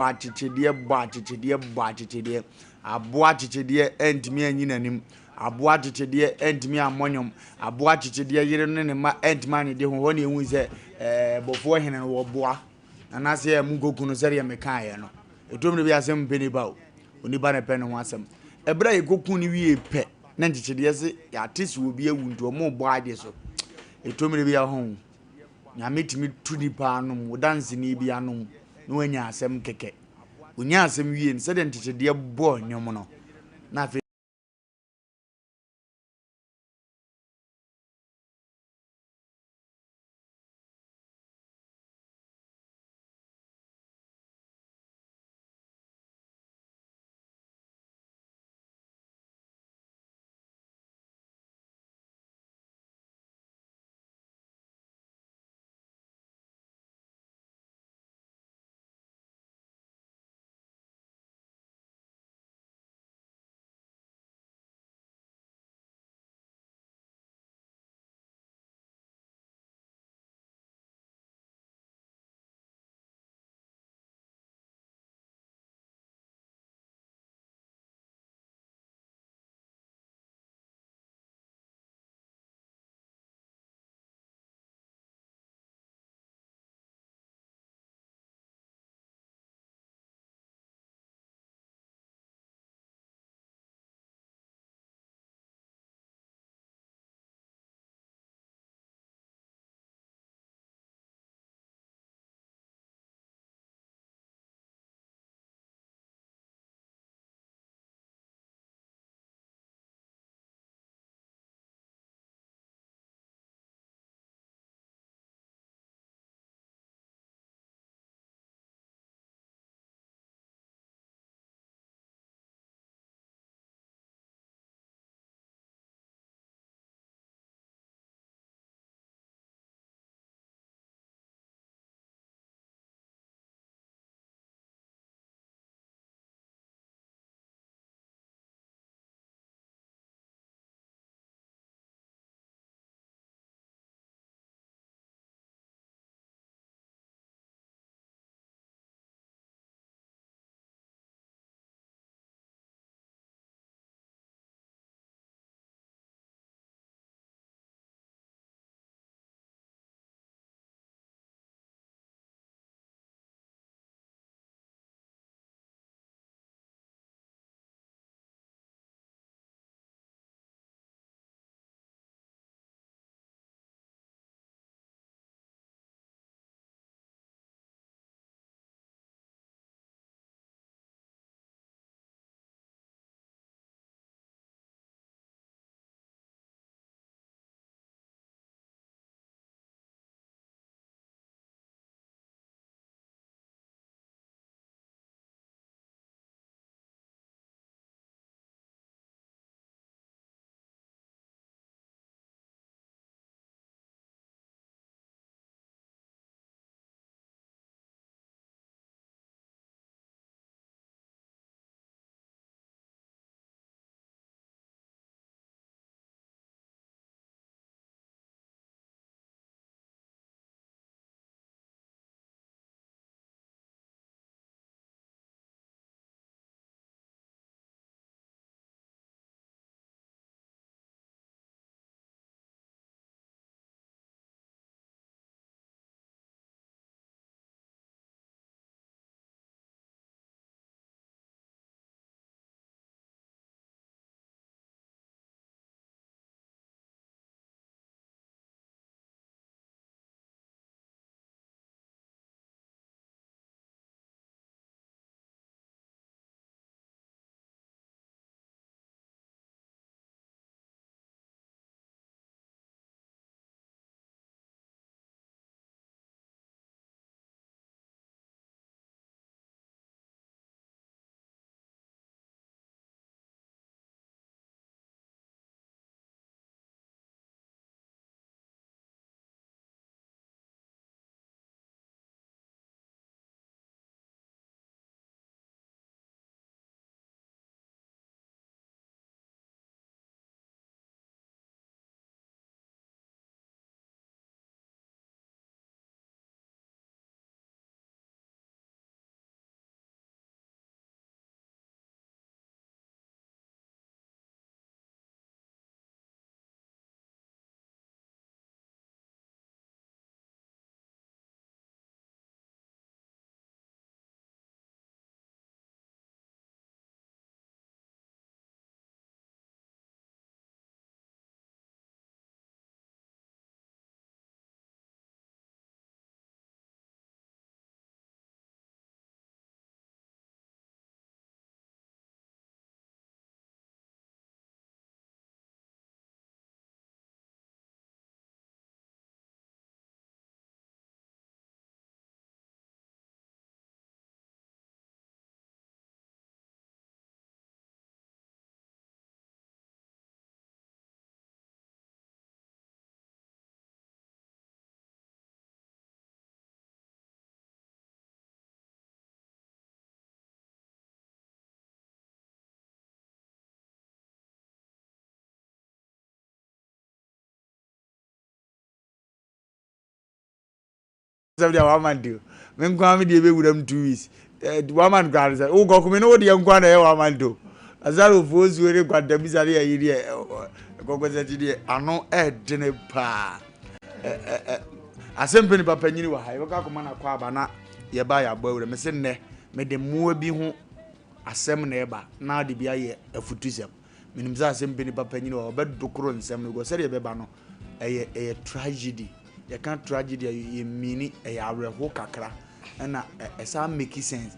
Bachichedie, aboa chichedie entimi anyinanim, aboa chichedie entimi amonyom, aboa chichedie yire ne ma entimi anide ho ne ehu se bofo hene no wo boa anase mu goku no sere me kan ye no etom ne bi Asem Mpe Nipa o onipa ne pe ne ho asem ebra ye goku ni wie pe na chichedie se ya tisi obi ewu nto mo bo ade so etom ne bi ya ho nyame timi tu nipa anum wodanse ni bi anum no wanya asem keke unya asem wie se de chichedie bo nyom no na Some day one man do. Men go me dey with them 2 weeks. One man go say, "Oh, go come no dey nkwa na one man do." Azaro fozu ere kwa dem bizare ya yiri e. Go say dey ano e dene pa. Asem Mpe Nipa panyini wa ha. Yoka ko na kwa aba na ye ba ya gba wure. Me se nne me de muo bi ho asem na eba na de bia ye afutusem. Minim za Asem Mpe Nipa panyini wa obedokoro nsem no go se de be ba no. Eye tragedy. You can't tragedy you mean a areho kakra and esa make sense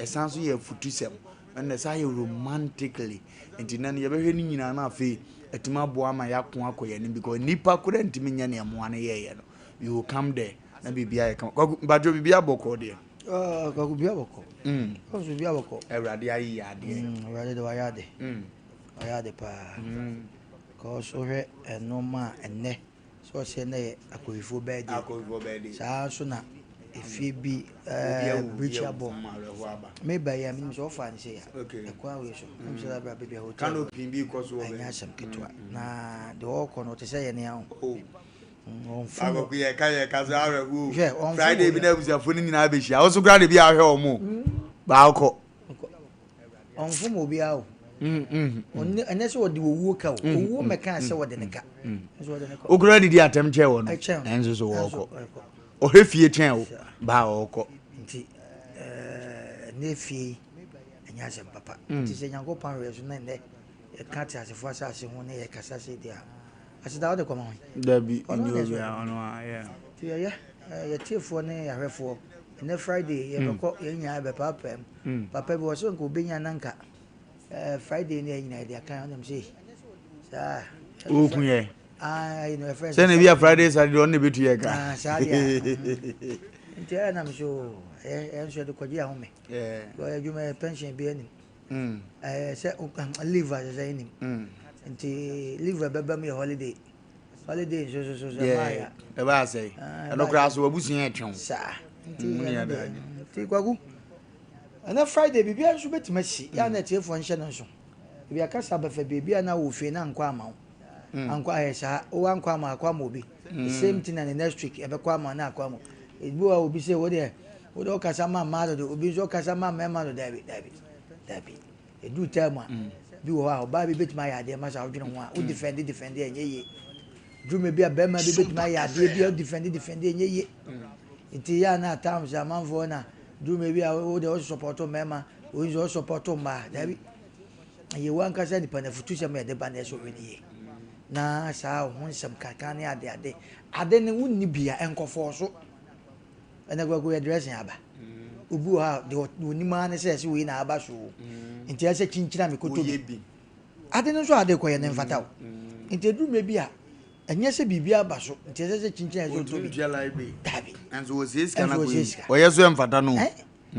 sounds so you futusem and esa you romantically and then you be hwe nyina na afi etima boa ma yakon akoye ni because nipa kura ntimi nya ne mo ane ye no you will come there na bibia ye come bajo bibia boko there kwaku bia boko kwaku bia boko ewrade ayi ya de ewrade de wayade pa ko so hwe enoma enne so say na akoyifo birthday so na efie bi breachable me ba ya me so fa ni say ya e kwa we so me say ba baby hotel canopy bi ko so anya Asem ketwa na de wo ko no te say ye ne ya Ago ye ka so arehu Friday bi na abusafo ni nyina be hia wo so gra de bi ahwe omo ba ko onfo mo bi awo ene so de wo ka wo meka se wo de ne ka o gra di atem che wo no enzo so wo ko o hefie chen wo ba wo ko nti ne fie anya Asem papa nti se nyango pan we so na ne e ka ti asefo asase ho ne ye kasa se dia asida wo de koma ho da bi inyo ya ono ya ti ya ye tiefo ne ya hwefo ne Friday ye beko ye nya be papa papa bi wo so nko benya nanka Friday ni nyina dia kan am say sa o kunye you know friend say na bia Friday Saturday on betu ye ka sa dia ntia na mso enso de kwaji ahome go adwuma pension bi ani say leave as say ni nti leave baba me holiday so yeah e ba say e no kra so abusun etwen sa nti kwagu ana Friday bibia so betima si ya na tiefo nhye no so bibia kasa ba fa bibia na wo fe na nkwa ama ankwa ayesa o ankwa ama akwa ma obi the same thing na next week e be kwa ama na akwa mo ebu a obi say wo de o kasa ma ma do obi so kasa ma ma do dabi edu time a bi wo ha oba bi betima ya de ma sa odwene ho a o defend enye ye drume bi a be ma bi betima ya de bi o defend enye ye nti ya na times a manfo na do maybe o de support mema o is support ma dabi ye wan ka say nipa na futu se me de ba na so weni na sa ho nsem kaka ne ade ne wonni bia enkofo so ena gwago ye dressing aba obu ha de woni ma ne se we na aba so nti ya se chinchira me koto bi ade ne so ade ko ye ne mfata nti do maybe a enye se bibia aba so nti se chinchira so to bi dabi enzo wozes kana ko oye so emfata no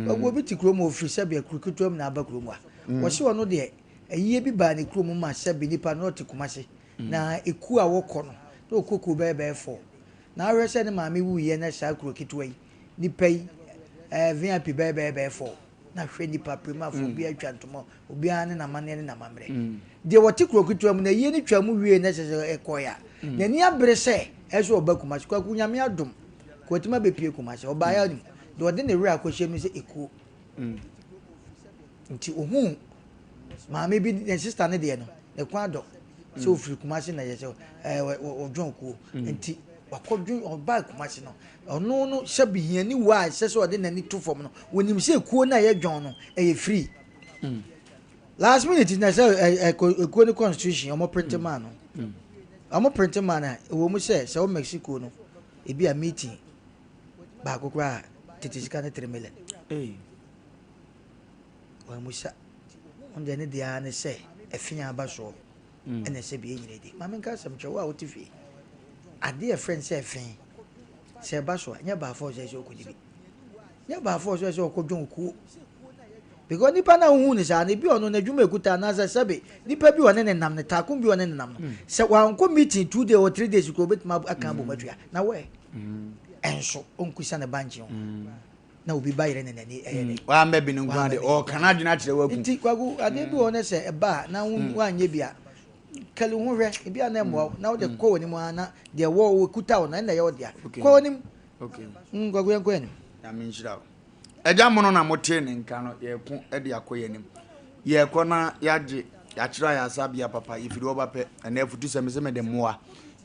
ogwo bi ti kromo ofiri se bia krukutom na aba kromo a wo se wono de eyiye bi ba ne kromo ma se bi nipa no te kumase na eku a wokọ no na okoku bebe fo na ahwe se ne maame wuye na sha kro kitwa yi nipa yi VIP bebe fo na hwe nipa prima fo bi atwa ntomo obi ane na mane ne na mamre de wote kro kitwa mu na yiye ni twa mu wie na se ekoya na ni abre se eso obakumase kwa kunyame adom kwatima bepie kumase obaya ni de ode ne wura akohye mi se eku nti ohun maame bi ne sister ne de no ne kwado so ofiri kumase na yese odwon ku nti wakodwon oba kumase no ono no shabi hiani wa sese ode nani to fom no wonim se ekuo na ye dwon no e free last minute na say ekuo ni constitution omo print man no omo print man na wo mu se o Mexico no e bi a meeting ba kokra titisika ne 3 million wa mu sa onde ne dia ne se efia ba so ene se bi enyine di mama nka Asem chewa o tifi ade a friend se fin se ba so nya ba fo se okodi bi nya ba fo se okodwon ku because nipa na hu ni sa ne bi ono na dwuma ekuta na se sebe nipa bi one ne nam ne takum bi one ne nam no se wa nko meeting 2 days or 3 days ko betima aka bo matua na we enso onkusa ne banji na obi bayire ne nani ehene wa mbe bi ngwa de o kana dwena kire wa ku nti kwagu ade bi one se eba na wa anye bia kali hu hwe bia na mo na wo de ko woni mu ana de wo kuta wo na ye wo dia ko woni Okay. Kwaku yanko enim. I mean shira. Eja mono na mote ne nka no ye ko e de akoyenim. Ye ko na yaje ya kira ya sabia papa ifiri obape na afutu se me de moa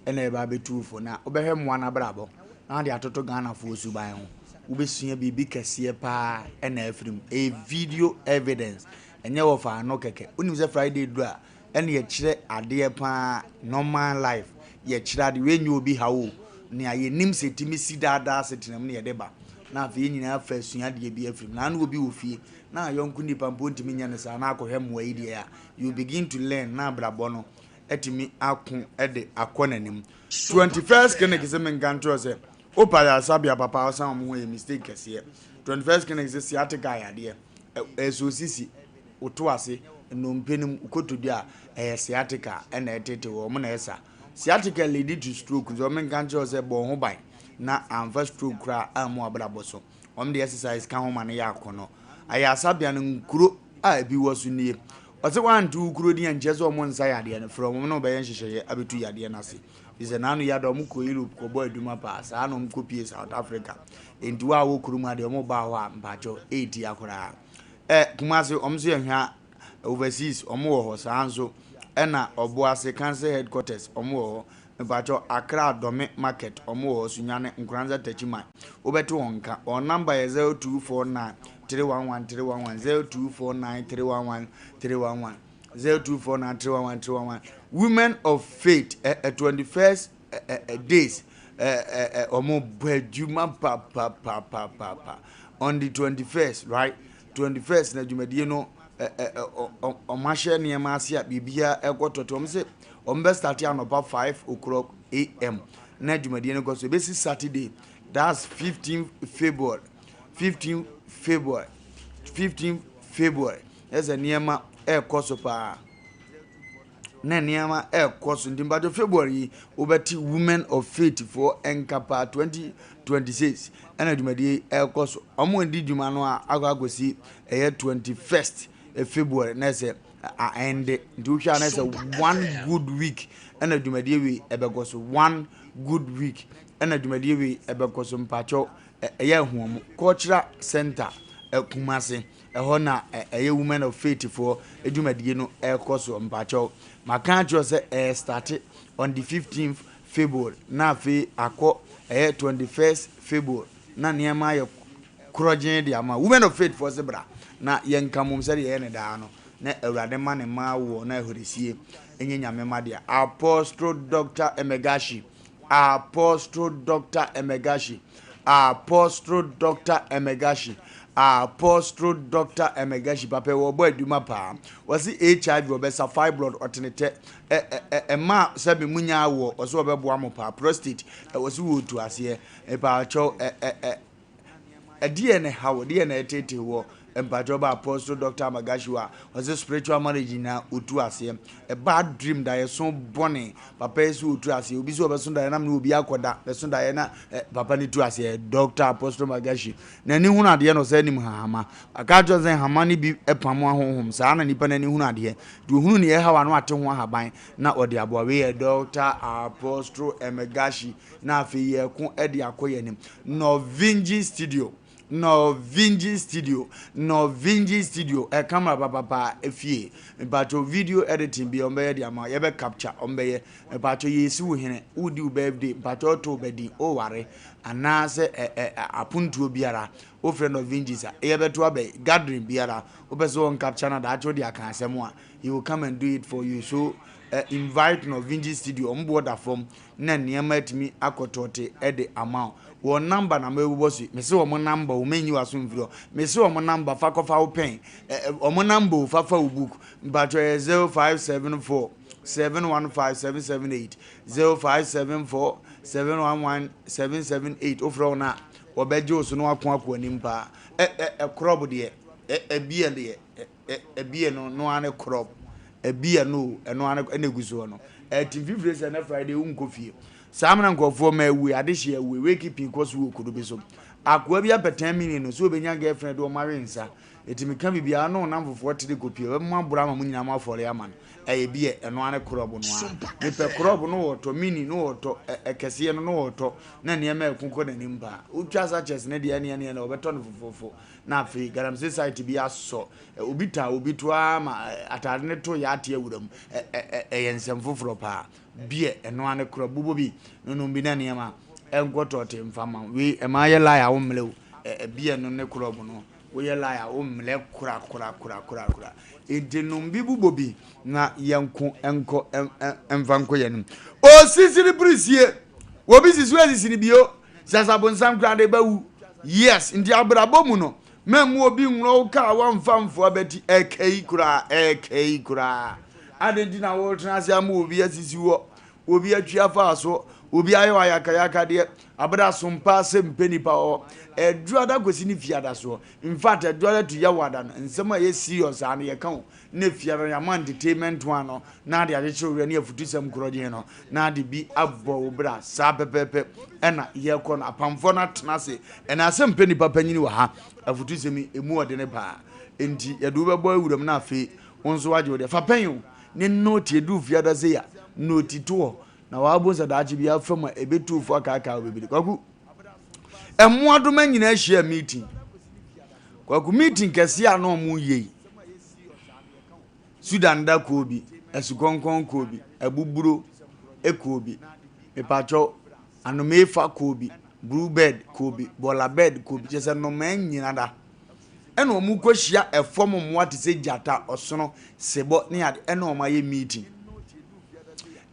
ena e ba betufo na obehwe moa na brabo na de atoto Ghana fo suban ho ubesua bibi kese pa ena afirim a video evidence enye wo fa no keke unim se Friday do a ena ye kire ade pa normal life ye kire ade we nyu obi hawo ne aye nim setimi sidada setinam ne ye deba na afi nyina afa sua de bi afirim na obi ofie na yonku nipa mpo ntimi nya ne sa na akohwe moa yi ya you begin to learn na brabo no etimi akon ede akonanim 21st kene se men kanto se opa ya sabia papa osan mo we mistake kese 21st kene se siatica ya de eso sisi oto ase no mpenim ukotodu a siatica na etete wo mo na esa siatica lead to stroke so men kanto se bo ho ban na amfa stroke kra amu abrabo so the exercise kan ho ma ne ya akono aya sabia no nkuro a bi wosu nie ose wan tu ukuro di enche so mo nsa yade no from no be yen hyehyeye abetu yade na se ise nanu yade mo ko Europe ko boy duma pa sa no mo pie South Africa entu a wo kuru ma de mo ba ho a mpacho 8 akora kumase omso yehwa overseas omo wo ho sa anso na oboase cancer headquarters omo wo mpacho Accra Dome market omo wo sunyane nkuranza tachima obeto wonka on number 0249 311 0249 Women of Faith 21st days omo bajuma pa on the 21st, right? 21st na jumadie no omahye niema asia bibia ekototo omse ombe start ya no 5 a.m. na jumadie no go so be Saturday, that's 15 February 15 February as a niema koso pa na niema koso ndimbajo February obeti Women of Faith for enkapa 2026 ana dumadi koso omo ndi djuma no agosi 21st February na se end nduhwa na se one good week ana dumadi we ebegoso one good week ana dumadi we ebegoso mpacho eye huom cultural center Kumase ehona Women of Faith for edumadie no ekoso mpacho makancho se start on the 15th February na fe akọ 21st February na niema ye krojen dia ma Women of Faith for zebra na yenkamum se ye ne da no na awurade ma ne ma wo na ehurisie enye nyame ma dia Apostle Dr. Emegashi Apostle Dr. Emegashi Apostle Dr. Emegashi papa wo boy duma pa wasi HIV obesa fibroid otenete ma sabi munya wo oso obeboa mo pa prostate wasi wo tu ase pa cho DNA how DNA etete wo empajoba Apostle Dr. Emegashi was a spiritual marriage na otu ase a bad dream that is so bonny papa esu otu ase obi so obeso da na me obi akoda beso da na papa ni tu ase Dr. Apostle Emegashi na ni hunu ade no sa nim hama aka jo zen hama ni bi epamo ahohom sa na nipa na ni hunu ade du hunu ni hawa no ate ho ahaban na ode aboa we Dr. Apostle Emegashi na afi ye ko ede akoyenim no Vinji studio camera papa efie bacho video editing bi ombe dia ma ye be capture ombe bacho yesu hene udi birthday bacho to bedi o ware anase apuntu obiara o friend of Vinji sa ye be to abe gathering biara o be so on capture na da cho dia kan asem a he will come and do it for you so invite no Vinji studio on board form na niema atimi akotote ede amount one number na mebubosi me se wo number wo menyi waso mfiro me se wo number fa kofa wo pen wo number fa fa wo book but 0574 715778 0574 711778 ofro na obeje oso no akon animpa crop de ebie de ebie no ane crop ebie no eno ane eneguso no TV freezer na Friday unkofie samna nkofo ma ewu adehye ewu we keeping course wo kudo be so akwa bia per 10 minutes so obenya girlfriend o marry nsa etimi ka bibia no na mfofo tede kopie we mo abura ma munyina ma fore ama no bie eno ane krobo no a mepe krobo no woto mini no woto ekese no woto na ne ma ekunko na nimba utwa sachets ne de ne na obeto no fofofo na afi galamsey site bi aso obita obitwa ma atade ne to ya ate awuram yensem foforo pa bie eno ane krobo bobi no bi na ne ma enkoto te mfama we ma ye la ya wo mlew bie no ne krobo no we ye la ya wo mle kura edinum bibu bobi na yanko enko envanko yanum o sisiri prisie wo bi sisu asisiri bio sasabon sam krade bawu yes ndi abrabo mu no memu obi nwro ka wamfamfo abeti ekei kura adedi na wo transi amu obi asisi wo obi atwa fa so obi ayo ayaka de abada Sompa Asem Mpe Nipa o eduada gosi ni fiada so in fact eduada to yawada no nsema ye serious an ye kan na fiada ya man entertainment one no na de ajeche owura ne afutusam kroje no na de bi abbo obra sa pepepe ena ye ko na apamfo na tenase ena Asem Mpe Nipa panyini wa ha afutusemi emu ode ne ba enti yedu bebo awuram na afi wonso waje ode fa panyo ne note edu fiada se ya note to na wabonza dachi bia fama ebetufo akaka obibiri kwaku emmoadoma nyina ahia meeting kwaku meeting kese a no mu yei Sudan da kobi esukonkon kobi ebuburo ekobi mepacho anomefa kobi blue bed kobi bola bed kobi chese no man nyina da ena omu kwahia efom mmoa te se jata osono sebo ne ade ena omaye meeting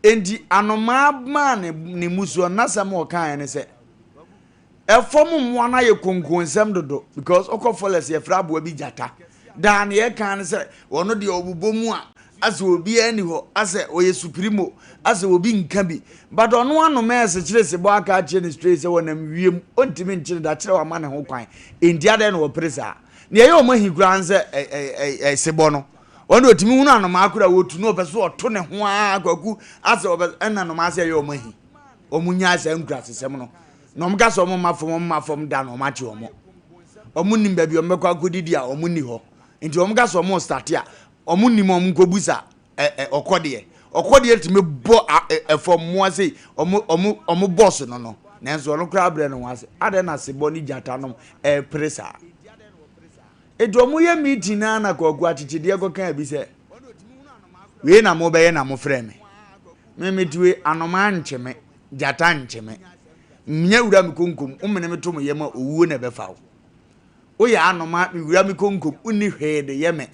endi anoma man ne muso nasam o kan ne se efom mmoa na ye konkonsem dodo because okofoles ye frabo bi jata dan ye kan se wono de obubomu a ase obi ani ho ase oye supremo ase obi nka bi but ono anoma ese kire se bo aka kire ne straight se wonam wiem ontimi nkire da kire wa ma ne ho kwan endi ade no presa ne ye o mahigura nse sebo no ono otimi hunu anoma akura wotu no obeso oto ne ho akwaku ase obeso ena no ma ase ye o mahi omunya ase nkura sesem no no mga so mafom da no ma che omo omunim ba bi omekwa akudidi a omuni ho nti omga so mo start a omunim omkobusa okode timi bo efom mo ase omo boss no nanso ono kra bre no ase ade na sebo ni jata no presa edomu ye meeting na kwaku achichide go kan bi se we na mo be ye na mo frɛ me metiwe anoma ncheme jata ncheme nya wura mi konkom umene meto mo yema owuo na befa wo ya anoma mi wura mi konkom uni hwede yeme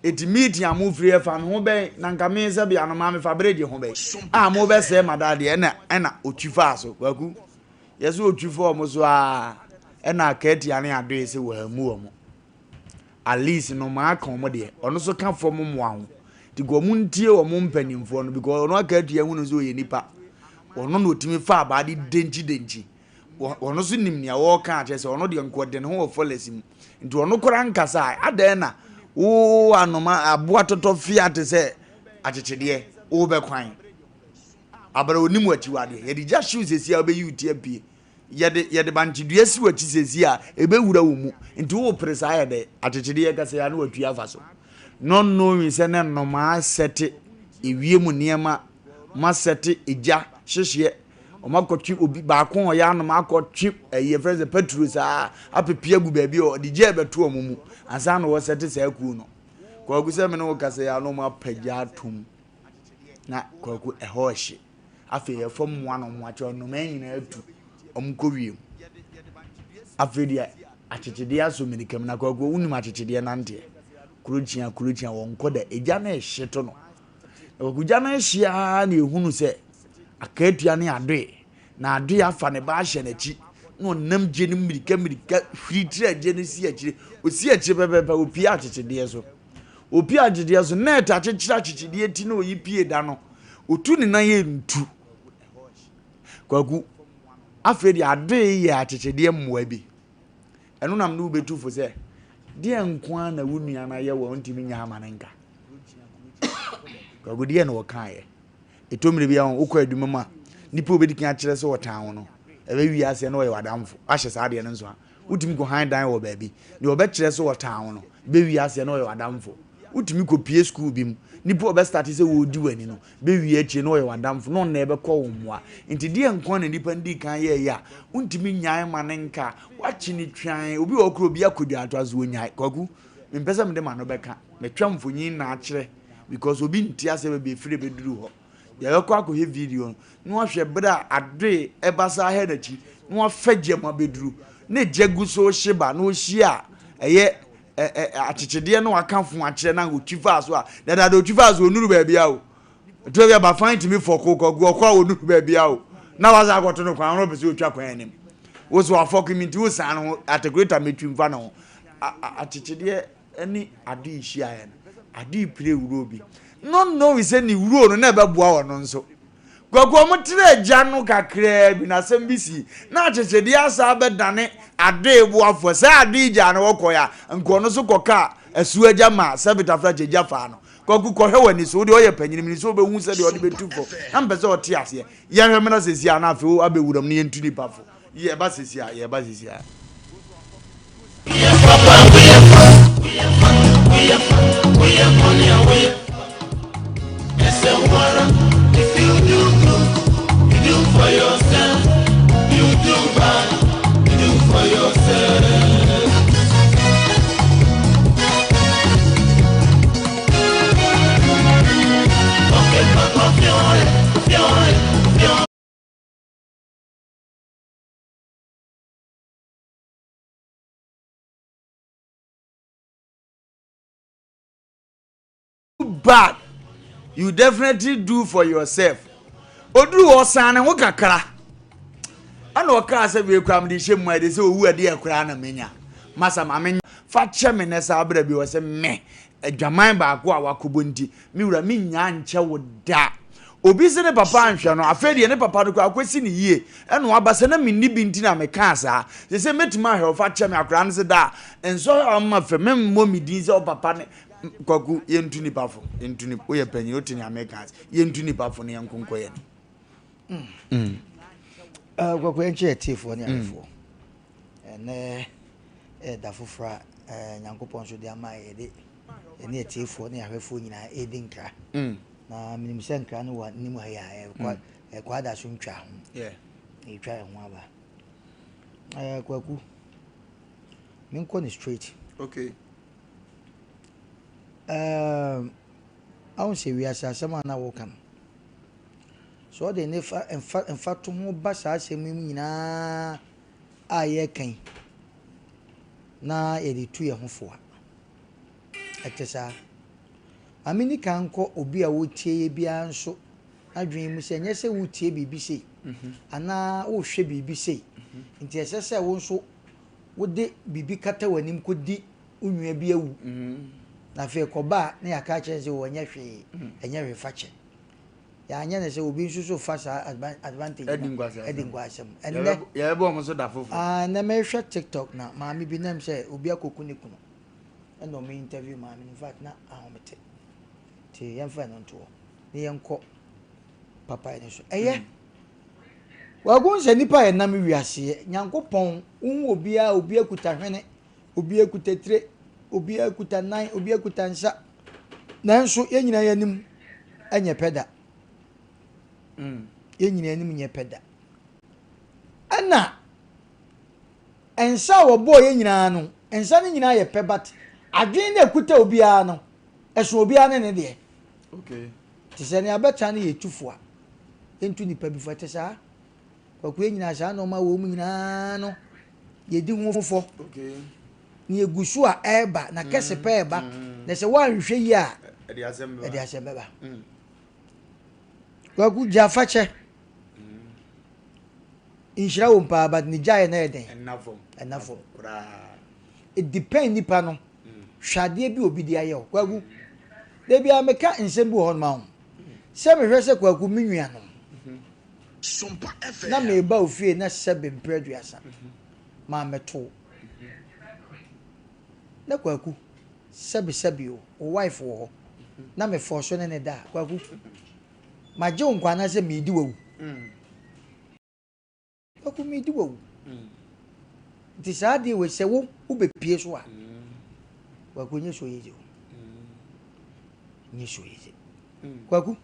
eti meeting amu free fa ho be na nka me se bi anoma me fa bredi ho be mo be se madade ena otwifa so kwaku yeso otwifo mo so ena kati ane ado se wa mu omo at least no ma aka omo de ono so ka fo mo mo aho ti go mu ntie o mo mpanimfo no because ono akati ya hunu so ye nipa ono no timi fa abade denchi ono so nim nia wo ka ache se ono de nkode ne ho folesim nti ono kora nkasa adan na wo anoma aboa toto fiat se achechede wo be kwan abara onimu achiwade ye di just shoes esi a be yuti apie ye de banchidua si wachi sesi a ebe wura wo mu nti wo presa ye de achechede ye kasa ya na watu afa so no knowing se ne no ma sete ewie mu niema ma sete eja hihye o makotwi obi ba ko o ya no makotwi ye friends petrus apepia gu ba bi o de je beto o mu ansa no wo sete sa ku no kwagu se me no kasa ya no ma pagya tum na kwagu ehoshe afi ye fom mo ano mo acho no manyina atu omkowiem afi dia achechede aso minikam na kwagu unim achechede nante kuruchia wonkoda eja na ehyeto no kwagu na ehia na ehunu se akatua ne adoe na adoe afa ne ba ahye na chi no nam je ne mirika fritira je ne si akire osi akire bebebe opia achechede so opia achechede so net achechede ti na oyipie da no otu ne na ye ntu kwagu afedi adoe ye achechede mmoa bi eno nam no betufo se de nkwa na wunua na ye wo ntimi nya amanenka kwagu de na wo kan ye etomire bia wokọ adwuma nipa obedi kan akire se wotan wo no ebe wi ase na wo wadamfo ahye sa de ne nso utimi go hand dan wo baabi ne obekire so wo town no be wi ase no yo adamfo utimi ko pie school bim nipa obe start se wo di wani no be wi achi no yo adamfo no na ebe ko wo moa nti die nkon na nipa ndi kan ye ya untimi nyan manenka wachi ni twan obi wo kro bi akodi atwazo onyan kwaku mpesa mde ma no beka metwa mfonyin na akire because obi nti ase be free be duru ho ya ko akọ he video no ahwe bra ade ebasa he dachi no afagye ma beduru na jegu so shiba no hia eye achichede no akanfo akire na otwifa so a dada do otwifa so onuru ba bia o to bia ba find me for kokogwo kwa onuru ba bia o na waza agoto no kwan ro be so otwa kwan anim wo so afok mi nti wo san no ategreta metwimfa no achichede ani ade hia ya ade pire wuro bi no we say ni wuro no na be boa wo no nso gogo mo tire gya no kakra bi na sem bisi na achechede asa be dane ade boafo sa ade gya no wokoya nko no so koka asu agya ma sabita fra gya fa no gogo ko hwe wani so de oye panyini mi so be hu se de ode betufo am pese ote ase ye hwe me na sesi ana afi abewuram ne yentu ni pafo ye ba sesi a ye ba sesi a if you do good, you do for yourself. You do bad, you do for yourself. Okay, bad you definitely do for yourself oduru osane wo kakra ana oka se be kwam de hyem ade se owu ade akra na menya masa mame fa che me ne sa abra bi wo se me adwaman ba ko a wakobo nti mi wura mi nya nche wo da obi se ne papa anhwe no afedi ne papa no akwesi ne yie eno abase na minni bi nti na me ka sa se metima hwe fa che me akra ne se da enso amma fe me mo mi din se o papa ne kwaku yentu ni pafo yentu ni oye panyi otini Americans yentu ni pafo ne yankonko ye kwaku enche tifo ne afo ene da fofra nyankopon so de ama ye de ene tifo ne ahwefo nyina edinkra na minim senkra no wa nimu ha ya kwa da so ntwa ho twa ho aba kwaku minko ni straight okay I won't say we are some na wokan so de ne fa en to ho ba sa asem nyina aye kan na ye de tu ye ho fo etesa amini kan ko obi a wotie ye bia nso adwen mu se nyese wotie bibi sei ana wo hwe bibi sei nti esese wo nso wode bibi kata wanim ko di unwa bi awu na fe koba na ya ka chense wo nya hwe enya hwe fache ya anya ne se obi nsusu fa sa advantage edingwasem enne ya ebo mo so da fofo na me hwe TikTok na maami bi nam se obi akoku ne kuno eno me interview maami in fact na ahomete ti yan fa no nto ne yanko papa ene so eye wagun se nipa ye nam wiase nyankopon un obi akuta hwene obi akuta tire obi akuta nan obi akuta nsa nanso yenyina yanim enye peda yenyina yanim nye peda ana ensa wo boy yenyina no ensa ne nyina ye pebat adwen na akuta obi a no eso obi a ne de okay tisane abeta ne yetufo a entu nipa bi fate sa kwaku yenyina sa no ma wo mu nyina no yedi ho fofo okay ni egusu a eba na kese pa eba na se wan hwe yi a edi asembe ba kwaku jafache inshira wo mpa ba ni jaye na eden enafo kura it depend nipa no hwade bi obi di aye kwaku de bia meka nsem bi ho no ma ho se me hwe se kwaku minua no Sompa FM na me ba ofie na sebe mpreduasa ma meto na kwaku sebi o wife wo na me forso ne da kwaku ma je nkwa na se me di wawu kwaku me di wawu This idea we say, who be pierce one. What could you show you? You show easy. Kwaku.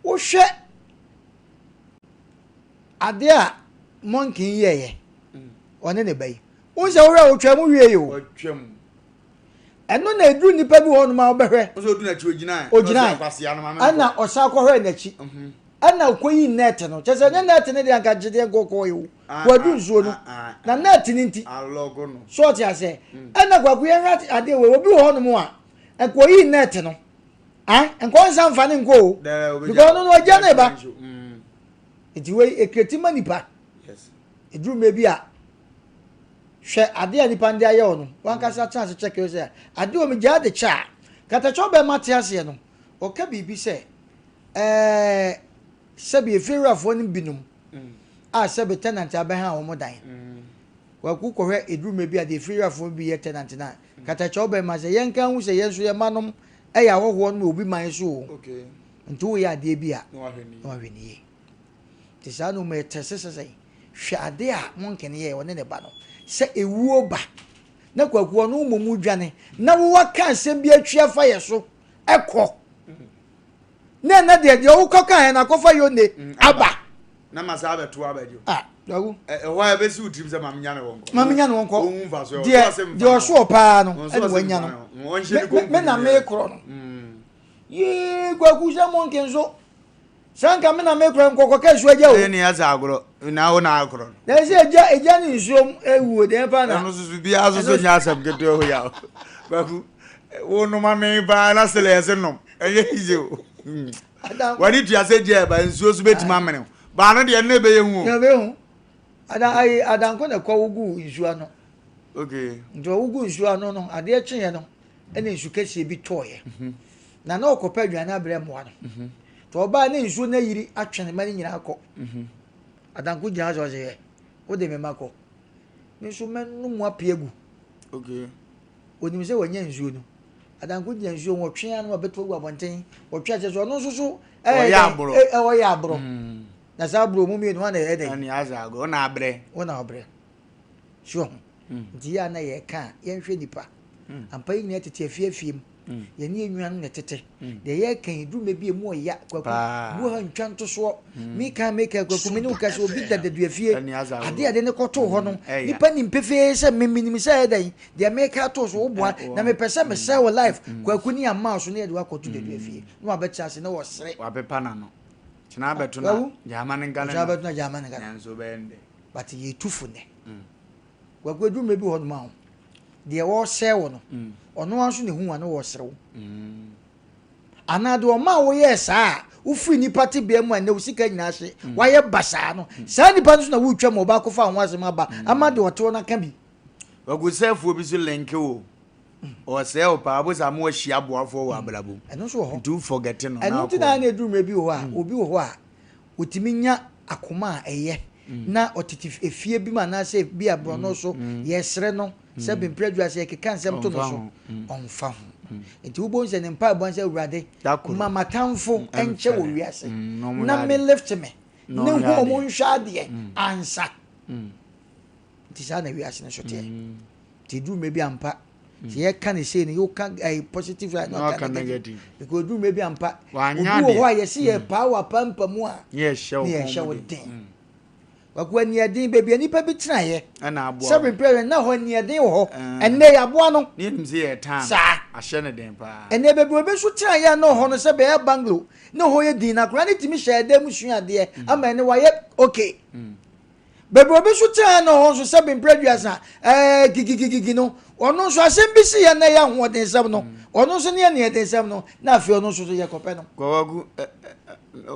Oh, shit. Adia monkey ye. On any bay. Who's a real travel you? And no, they drew the pebble on my berry. Also, do not you deny. Oh, deny. Anna or Sako Renechi. Anna Queen Netano. Just a net in the Gajet go call you. What do you know? Na net in it. I'll log on. Short, I say. Anna what we are at a day will be on more. And Queen Netano. Ah, and call some fun and go. Because no, I can't ever. It's way a Asem Mpe Nipa. Yes. It drew maybe a share a dear Nipandia. One can chance to check yourself. I do me jar the cha. Catachobe Matiasiano. Or Kabi say, Sabi a fear of one binum. I said a tenant Abaha or more dying. Well, cook or it drew maybe a the fear of one be a tenant tonight. Catachobe mas a young can who say yes, we are manum. I one will be my soul. Okay. And 2 years, dear beer. No, I really. Tisano may test say, shall there monkey here on any battle. Say a woba. No, one mumu Johnny. Now, what can send be a cheer fire so? Echo. No, not the old cocker and I call for your name. Abba. Namasaba to abet you. Ah, why have you trips of Mamma? Mamma won't call. Dear, you're so pano. And when you men are make cron. Ye, Guacusa monkey so. San Camina make them cocoa swagger. Any as agro, now on agro. There's a Jenny zoom a wood, and Panos be as a yasam get to you. But no mamma by an asylum. You. Why did you say, Jeb, and so bit mamma? But not your neighbor. I don't want to call Ugu is you. Okay. Ugu is you no, I dear Chiano, and then you can see be toy. Now, no compared to another one. To buy any soon action money in our court. I don't good jazz was here. What they may mark. Miss Woman, no more piegu. Okay. When you say when you know, I don't good jazz you or Chian or better one thing, or churches or no so. Eh, bro. That's our bro, Mummy, and 1 head. And as I go, nabre, 1 hour. Sure. Diana, ye can't, Yen Nipa. I'm paying it to a fear film. You need you and the year can do maybe more yak, go and chant to swap. Me can make a communicas will be that the fear. I didn't go to Honor. Depending Pifes and Mimim said they make out to so one. Now, me person sell life. Quacuni a mouse near the walk to the fear. No, I bet I know what's right. Wapepanano. Chinabe to know Yaman and Ghana, Yaman and so bend. But ye too funny. What we do maybe one mount. They all sell or no one who I know was so. Another ma yes, who free ni party be and no sick and nasty. Why a basano? Sandy Pans no wood chamo back of was a maba. Amado or Tona can be. But good self will be so lenko or sell pabos are more shiabwa for Ablabu. And also do forgetting. And not I do maybe who be wha. Utiminia Akuma a ye. Na otitif e fie bi ma na se bi abrono so yesre no se be prejudice e keka nsem to no so onfa ho enti wo bonse ne mpa bonse urade mama tamfo enche wo wiase na me lift me ne ho mo nhwa de ansa ti sa na wiase ne so te ti du me bi ampa ti ye kan se ne you can a positive right not negative because du me bi ampa obi wo ye se ye power pampa mu a yes show den when you did baby any baby try and I bought 7 prayer now when you did and they are one need see a time I shouldn't dampa and they baby should try no honor sabe banglo no ho ye dinner granite me share them share there am anyway okay baby should try no honor 7 prayer gigi no ono so asem bi si ya na ya ho den sam no ono so ne ne den sam no na afi ono so ye kope no gwagu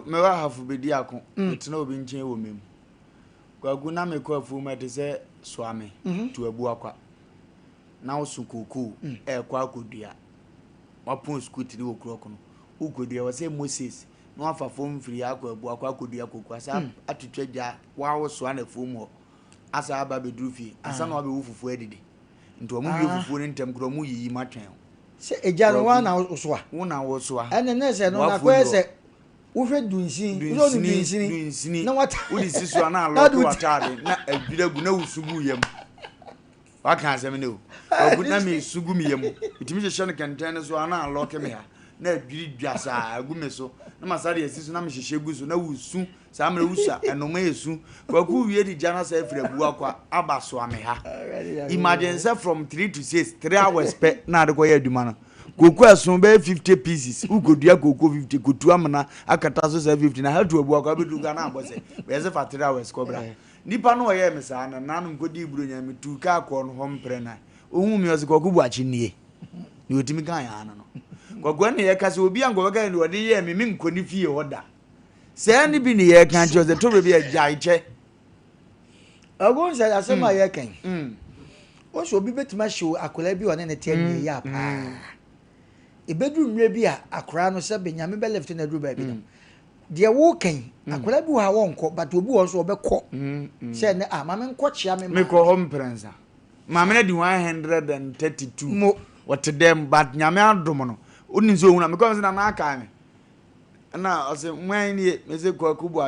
me wa hafu be di akon etina obi nchen wo mem Gwagu na me kwa fuma te se swame to abu akwa na osukuku kwa akodua wapon skuti de okroko no ukodua wase Moses no afa fom firi akwa abu akwa akodua kokwa sa atutwaja wa wo so na fom ho asa aba beduru fie asa na obe wufufu adidi nto mu wie fufu ne ntem kro mu yiyi matwen se eja no wa na wo so a ene ne se no na kwa se Ufe dunsin na wata udi sisu ana lo watade na adwira gu na usubu yam Wa kan asem ne o. Ogu na me sugu me yam. Itimi je hye no kenten so ana unlock me ha. Na adwiri dwasa agu me so. Na masare yesi so na me hye gu so na wusu. Sa amre wusa enoma yesu. Kwaku wie di jana sa afira bu akwa aba so ame ha. Imagine say from 3 to 6 3 hours pe na de ko ye aduma no. Koko aso be 50 pieces. Ugodua koko 50 kotu amana akata so 50 na ha tu abu akwa bedu ga na abose. Be say for 3 hours ko bra. Nipa no ye me sa na nanu nkodi iburo nya me tu ka akọ no hom pre na. Ohun mi ose koko bu achi nie. Ni otimi kan ya na no. Koko ne ye ka se obi ango ga ni odi ye me nkoni fie hoda. Se ni bi ni ye kan jo se to be agya che. Agon say asema ye kan. O so obi betima show akola bi one ne tie ni ya pa. E bedru mre bi a akora no se benyame be left na dru ba bi no. De wo kan akola bi wa wonko but obi wo so obekọ. Se ne mama nko chia me ko home prensa. Mama na di 132. Mo what them but nyame adom no. Oni so huna me ko se na aka me. Na o se mwan ni me se kwaku bu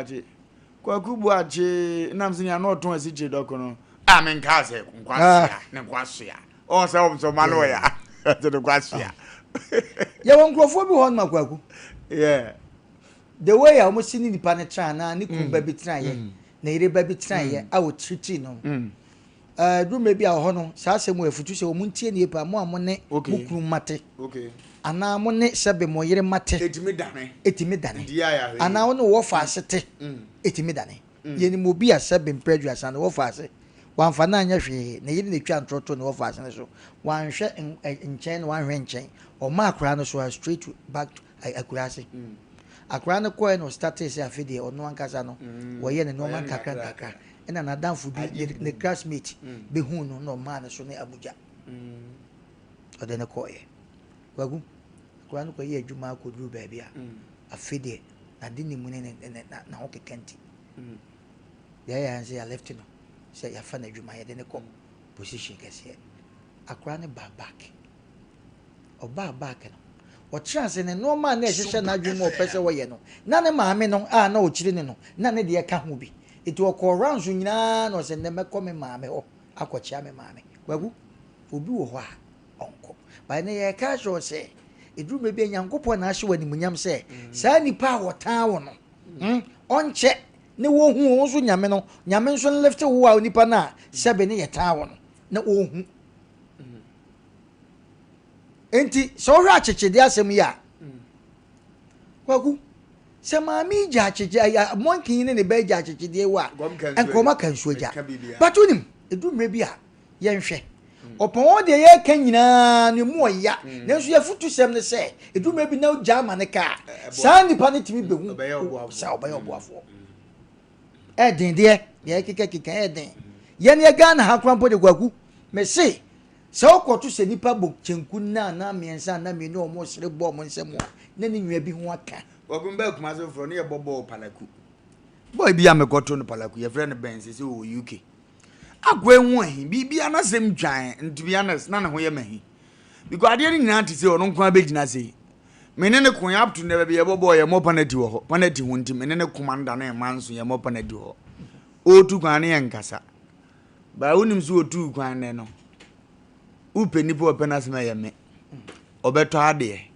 ache na mse nya no ton asiche doko no. Amen ka se nkwasia ne nkwasia. O se o so malo ya. Te de nkwasia. Ya won krofo bi hon makwaku. Yeah. The way I almost seen nipa ne try na ne kun ba bi try ye. Na ire ba bi try ye a wo triti no. Do maybe a ho no sa asemu afutu se o muntie ne pa mo amone mukuru mate. Okay. Ana mo ne sebe mo yire mate. Etimi dane. Ana wo no wo fa asete. Etimi dane. Ye ni mo bi a sebe mpredu asa no wo fa ase. Wan fa na anya hwe na yire ne twa ntroto no wo fa ase ne so. Wan hwe nchen wan hwe nchen. O ma akra no so straight back to akurase. Akra no ko no started say afide ono ankasa no. Wo ye ne no man kakra. Ena na danfo bi ne classmate be hu no man so ne Abuja. O de ne ko ye. Wagu kwanu ko ye adwuma ko duru ba bia afide na de ni mu ne na ho kekanti ya say I left no say ya fa na adwuma ye de ne ko position kese akra ne ba back o ba back no o chance ne no man na ehye na adwuma o pese wo ye no na ne maame no na o chiri ne no na ne de ka ho bi etu o ko rounds nyina no se ne mekọ me maame o akọchia me maame wagu obi wo ho a onko ba ne ye ka so se edru me bi nyankopọ na ahye wani munyam se saa nipa a wotan wo no onche ne wo hu wo so nyame no nyame nso left wo a nipa na sebe ne ye tan wo no na wo hu enti so hwa chechede asem ya kwaku se maami ja chechede monki ne be ja chechede wa enkoma kan soja batunim edru me bi a ye nhwe opon de ye kan nyina ne mu oya nanso ye futu sem ne se eduma bi na jama ne ka saa nipa ne timi be hu sa obaye oboafo edin de ye kika edin ye ne ga na hakrampo de gwagu me se se okoto se nipa bo chenku na miensa na me no omo sere bo omo nsemo na ne nwa bi hu aka ogumba kuma so fro ne ye bobo palaku boy bi amekoto no palaku ye friend ben se o UK agwe hu ahi bibia na sem twan nti bia na ne ho ye mahi because ade ni nyina te se ono nko abegina se mene ne kun up to ne be ye bobo ye mo panati wo ho panati hu nti mene ne komanda na manso ye mo panati ho o tu kwan ne nkasa ba unim so o tu kwan ne no upeni po penasema ye me obeto ade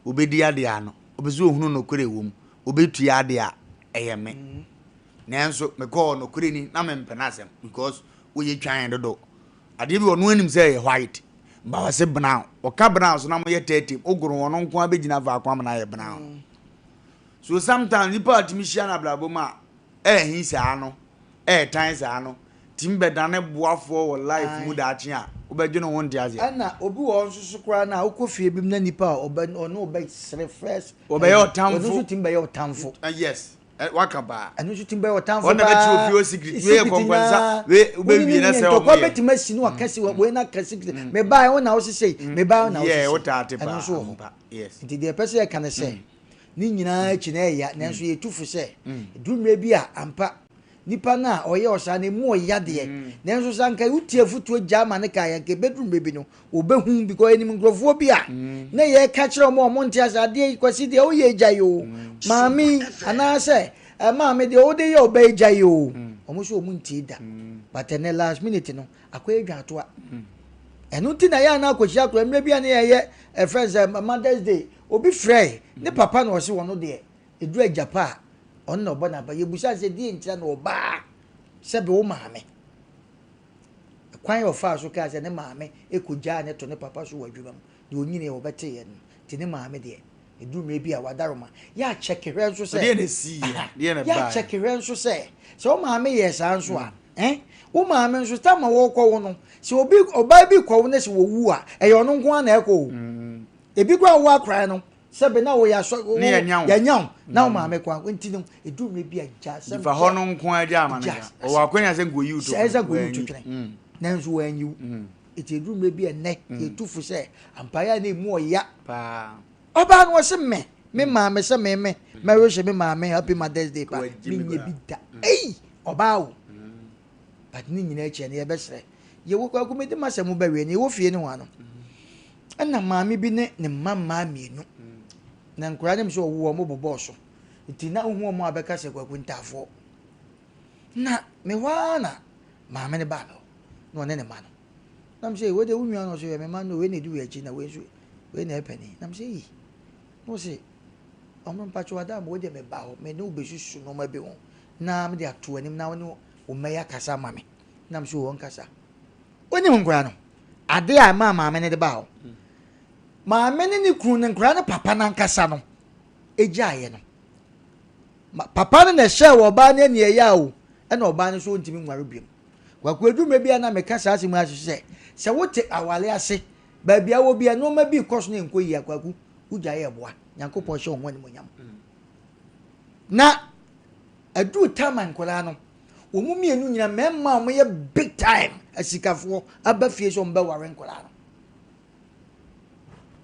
obedi ade ano obezu ohunu no kore wom obetu ade a eye me nanso me call no kore ni na me mpenasem because we twan dodo ade bi ono anim say white ba wase brown o ka brown so na mo ye 30 ogoro wono nko abegina fa akwa na ye brown so sometimes ni part mi shia na blabo ma hin sa ano tan sa ano timbe dane boafo wo life mu da ache a obeje no won dia ze ana obi wo nsusu kra na okofie bim na nipa ono obe sere fresh obe yo tamfo ono timbe yo tamfo yes wakaba anu so timbe yo tamfo ona beti ofi o secret we kompensa we ubewi na se o ko beti machine wa kase we na kase me buy ona o sese me buy ona o sese yeah what ate ba yes nti de pese kan se ni nyina chi na ya nanso ye tufu se dumre bi a ampa nipa na oye osa ne mu oyade nanso sanka utie futu jama ne ka ya ke bedroom bebi no obehu because enim ngrofo bi a na ye ka kire mo ntia ade kwasi de o ye jayo mami ana se mami de o de ye obe jayo omo so omu ntie da but then the last minute no akwa edwa to a enu ti na ya na akochia kro mre bia na ye a friends Mother's Day obi frey ne papa na o se wono de edura japa on no bona ba yebusa se di ntia na oba se be wo maame kwan yo fa so ka se ne maame ekoja ne to ne papa so wadwuma de onyine wo bete ye no ti ne maame de edura mre bia wadaroma ya check re so se de ne si ye na ba ya check re so se wo maame ye sa so a wo maame nso tama wo kɔ wo no se obi oba bi kɔ wo ne se wo wu a e yo no nko ana e kɔ ebi kwa wo akra no se be na wo ya so ya nyam na wo maame kwa nti no edu me bi agya se fa ho no nko agya ama no o wa kwanya se ngo yiu to se go yiu to twene na nso wa nyiu eti edu me bi ene etufu se ampaya na mu oya pa oba no se me maame se me wo hye me maame happy Mother's Day pa me nye bi da oba wo but ni nyina eche na ye besre ye wo kwa kumedi masemu ba we ni wo fie ni wa no na maame bi ne mama mienu na nkura ne mso wo mo bobo so nti na hu mo abeka se kwa kuntafo na me wana maame ne ba no ne ma no na mse we de unwa no so ye me ma no we ne du echi na we so we na epeni na mse yi no se omo mpacho ada mo de me ba ho me ne obesusu no ma bi ho na me de ato anim na wo o meya kasa mame nam so won kasa oni nkura no ade a maame ne de ba ho maame ne ni kru ne nkura ne papa na kasa no egiaye no papa ne na hye wo ba ne ne ya o e na oba ne so ntimi nware biem kwakwadu me bia na me kasa asimu ahye se wote awale ase ba bia wo bia no ma bi koso ne nkoyi akwaku ujaye boa nyankopon hye won ne monyam na adu tama nkura no omu mienu nyina memma omo ye big time asikafo abafie so mba ware nkola no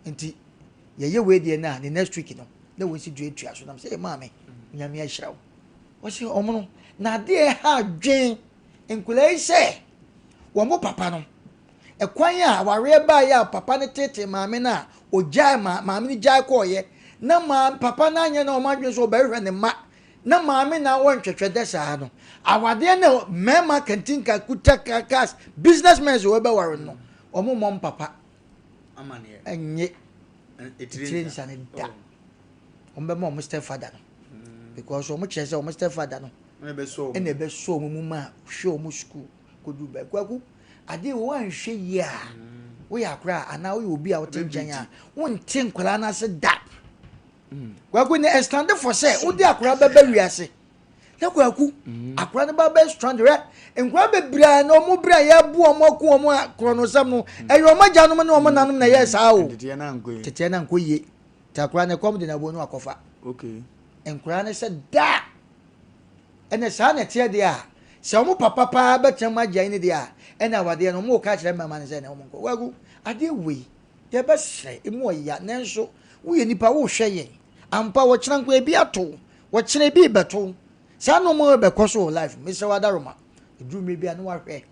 enti ye we de na the next week no na we si due tua so nam say maame nyame a hirawo wo se omo no na de ha dwen nkola yi se wo mo papa no ekwan a ware ba ya papa ne tete maame na ojai maame ni jai ko ye na papa na anya na o ma dwen so ba hwe ne ma na maame na won twetwe de saa no awade na mema kantinka kutaka kas businessmen so be ware no omo mom papa amane enye etire sane da ombe mom stepfather no because omo chese omo stepfather no ene be so omo ma hwe omo school kodu ba kwaku ade wo anhwe yi a wo yakra ana wo obi a wo tenjan a won tin kwala na se da kwaku ne stand for say udi akura bebe wiase na kwaku akura ne baba strand re nkura bebra na omu bra ya bu omoku omu kronosam no eyo magya no ne omu nanom na yes a o tete na nkoye takura ne kom de na bonu akofa okay nkura ne se da ene sa na tie de a se omu papa pa betem magya ni de a ena wade no mu ka kire mama ne se na omu nko kwaku ade we ye be hye emu oya nenso wo ye nipa wo hwe ye ampa wo kira nko ebi ato wo kira bi beto sa no mo be koso life me se wadaroma edru me bia no wa hwe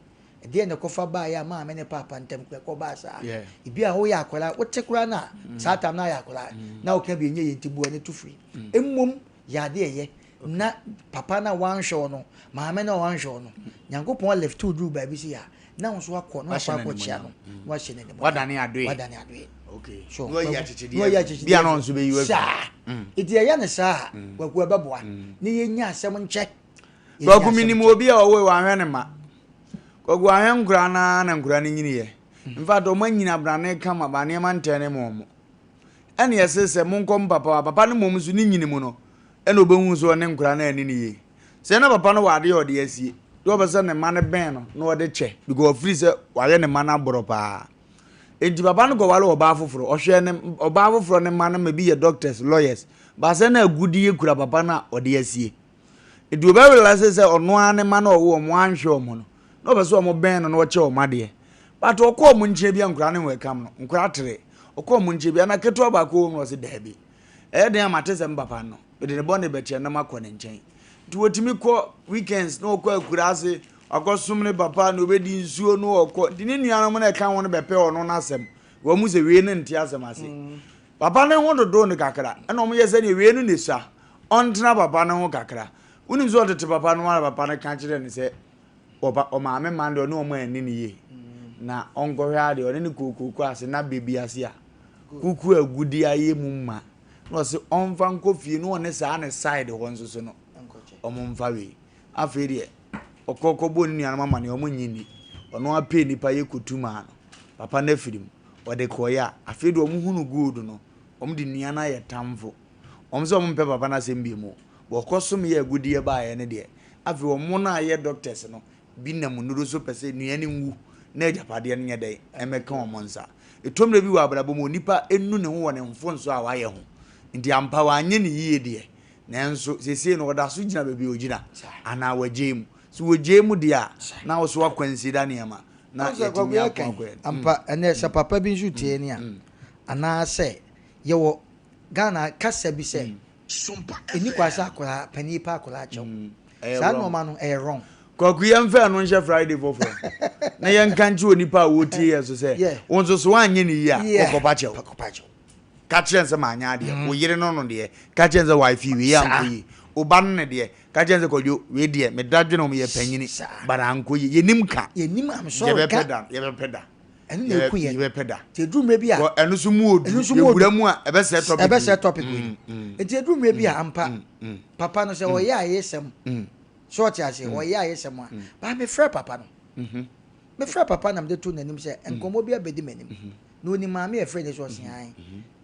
de ne kofa ba ya ma me ne papa ntem ko ba sa ibi a wo ya akola wo tekura na sa tam na ya akola na wo ka bi enye ye ntibu ne tufri emmom ya de ye na papa na wan hwe no ma me na wan hwe no nyankopon left to do ba bi si ya na wo so akọ no akọ chia no wa hye ne wadane adoe okay so no ya chichidi bia no nso be yiwe iti ya ne sa kwaku ebeboa ne yenya asem nche kwaku minimo obi a owe wa hwe ne ma kwaku ahwe nkura na nkura ne nyini ye mfa do manyina brane kama ba ne ma ntene mo ene yesese monkom papa ne mom so ne nyini mu no ene obehu so ne nkura na ani ne ye se na papa no wade ode asie do be se ne ma ne ben no ode che because free se wale ne ma na boro pa enti papa no go wale oba afoforo ohwe ne oba afoforo ne ma na mebi ye doctors lawyers ba se na agudi ekura papa na ode asie enti oba wela se ono ane ma na owo mo anhwe omo no no be se omo ben no wo che omo de but okọ mo nche bia nkura ne we kam no nkura tere okọ mo nche bia na keto ba ko no se dabi de amate se mbapa no de ne bone be che na makọ ne nchen ti wotimi ko weekends no okọ akura ase akosumne papa no obedi nsuo no okọ di ne nuano mo na ka won be pe ono na asem wo mu se we ne nti asem ase papa ne ho dodo ne kakra na omo ye se ne we no ne sa ontena papa ne ho kakra unim so tete papa no mara papa ne ka kire ne se oba o maame man de no mo ani ne ye na ongohwe ade o ne kuku ase na bebi ase a kuku agudi aye mumma no se onfa nkofie no ne saa ne side ho nso no omumfa we afere okokobɔ ni nuanama ma ne omo nyini ono apɛ nipa ye kotuma no papa na firim ode koya afede omo hunu good no omo de nuana ye tamfo omo se omo pɛ papa na sembi mu bo kosom ye agudi ye ba ye ne de afi omo na ye doctors no bi na munuro so pese nuane nwu na ajapade no nyedai emeka omo nsa etomre bi wa abrabo mo nipa enu ne ho wone mfonso a waye ho ndi ampa wa anye ne yie de nanso sese no oda so gina bebi ogina ana wagem so wagem dia na wo so akwansida ne ma na yetimi akwa ampa ene se papa bi nsu tie ne a ana se ye wo Ghana kasa bi se Sompa eni kwasa akora pani pa akora acho sa no ma no wrong kwaku yem fa no nche Friday fofo na yen kanji onipa wo tie yeso se wonso so anye ne yi a okopa chew ka chense ma anya de wo yire no no de ka chense wifi wi ankoyi oba no de ka chense kodwo we de me dadwe no me ye panyini bara ankoyi yenim ka yenim am so ye be peda enu na eku ye be peda te dumre bi a enu so mu odu ye gura mu a ebe se topic we te dumre bi a ampa papa no se wo ye ayesem short ase wo ye ayesem a ba me frɛ papa no me frɛ papa na me de to nanim se enkomo bi abedi manim na oni maame e frɛ ne so sen an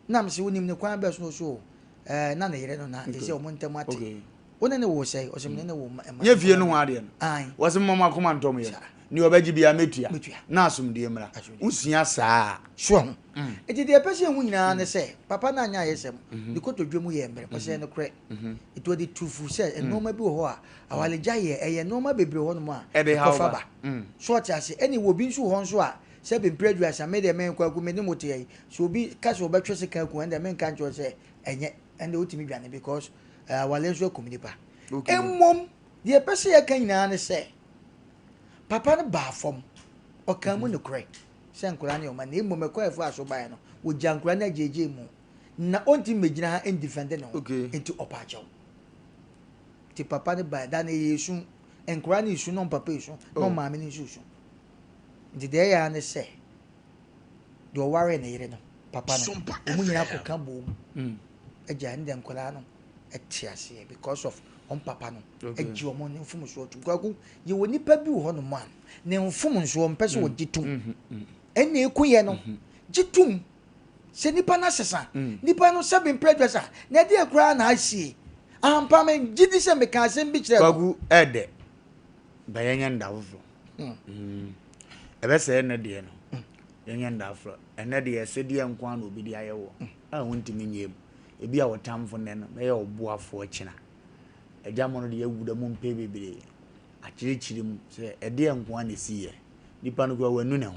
na me se wonim ne kwan be so na ne yere no na de se o montem ate wona ne wo sei o se me ne wo ye fie no ho ade no wo se mama akoma ntom ye ni obaji bia metua na asomdie mra usia saa so eti de pese hu nyina ne se papa na anya yesem de kotodwemu ye mbre pese ne kre eto de tufu se enoma bi ho a awaleja ye eye noma bebre ho no a kofa ba so tia se eni wo bi nsu ho nso a se be mpredu asa me de men kwaku me ni mote yi so obi ka so obetwe se kan ku ende men kan cho se enye ende otimi dwane because awale nso komunipa emmom de pese ye kan nyina ne se papa no ba fom o kan mu no kre se nkura ne o ma na emo mekọ efu aso ba no wo jankura na jeje mu na onti megina ha indefend no enti opacho ti papa ne ba da na yesu nkura ne isu no papa isu no ma me ne isu ndi de ya ne se do ware na yire no papa no o mu nyina ko kan bo eja ndi nkura no etiase because of on papa no eji omo ne mfum so otum kwaku ye woni pa bi wo no man ne mfum so mpese wo gitum ene ekuye no gitum se nipa na sesa nipa no seven predecessor na de ekura na ahie ampa me gidi se me kan se bi kire kwaku ede bayanya ndawfo ebe se ne de no yenya ndafo ene de se de nkwa na obi de ayewo a wontimi nyem ebi a wotamfo ne no me ye oboafo china ejamono de yewuda mu mpe bebre akirikiri mu se ede nkwa na siye nipa no kwa wanu ne ho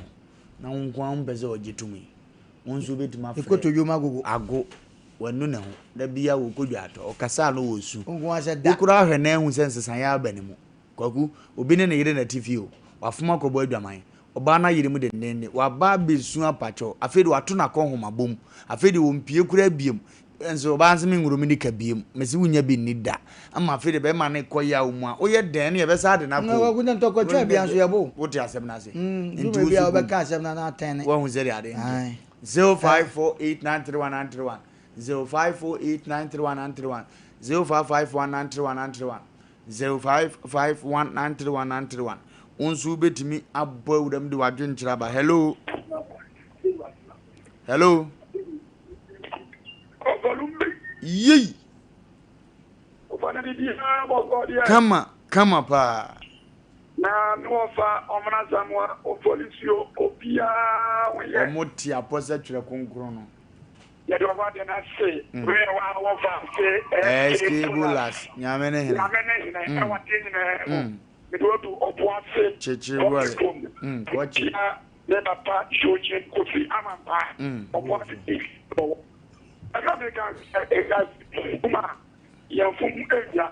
na nkwa mpeze ogitumi wonso betima fa ikotodwoma gogo ago wanu ne ho da bia wo kodwa ato okasa no wosu nkwa se da ukura ahwe na ehu sensesan ya abane mu kwaku obi ne yire na tifio wafuma kobo adwaman oba na yire mu de nenne waba besu apacho afedi wato na konhoma bom afedi wo mpie kura biem enso oba nsemi ngurumi ni kabiem mesi wunya bi ni da ama afedi be ma ne koya umu a oye den ne be sa de na ko na wagu na ntoko twa bia nso yebo wote asem na se ntu bia obeka asem na na ten wo hu zeri ade 0548931931 0548931931 0551931931 0551931931 onsu betimi abbo wudam de wadwenkyira ba hello Wofa Lumba yey Wofa di kama pa na Wofa omna zamwa ofolisio opia we omoti aposa twere konkro no ya do wa de na se we wa Wofa se eskebulas nyamene hene e wa tin ne me do to opwa se chichibwale wachi ne papa shoje kofi amamba opwa se American uma yafum eja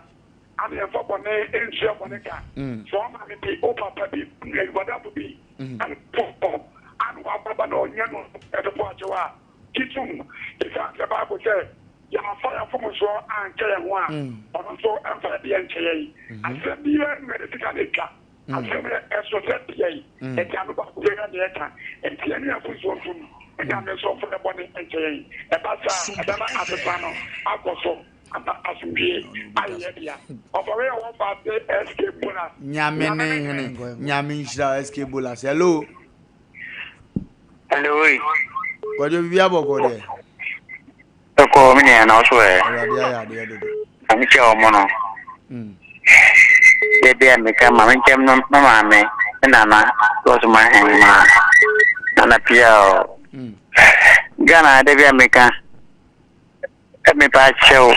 am yafa bone enjia bone ka so ma me bi o papa bi ngwada bi and pop and wa baba no nyano e de po ajewa kitum isa se ba ko se ya fa ya fum so an ke ho a ono so an fa bi en cheye an se bi en me de tika de ka asem eso set yai e ka no ba ko na de ka e ti ani afu so fun e ka me so fun e boni e chei e ba sa e ba afefa no akoso aba asumie aye dia ofore won fa de SK bonus nyame nshira SK bonus hello kojo bibia boko de ko mi ne na so e radio ya de do ami che o mo no de be mi ka ma mi kem no ma me na ko so ma hen ma na pia Gana de be mi ka e mi pa che o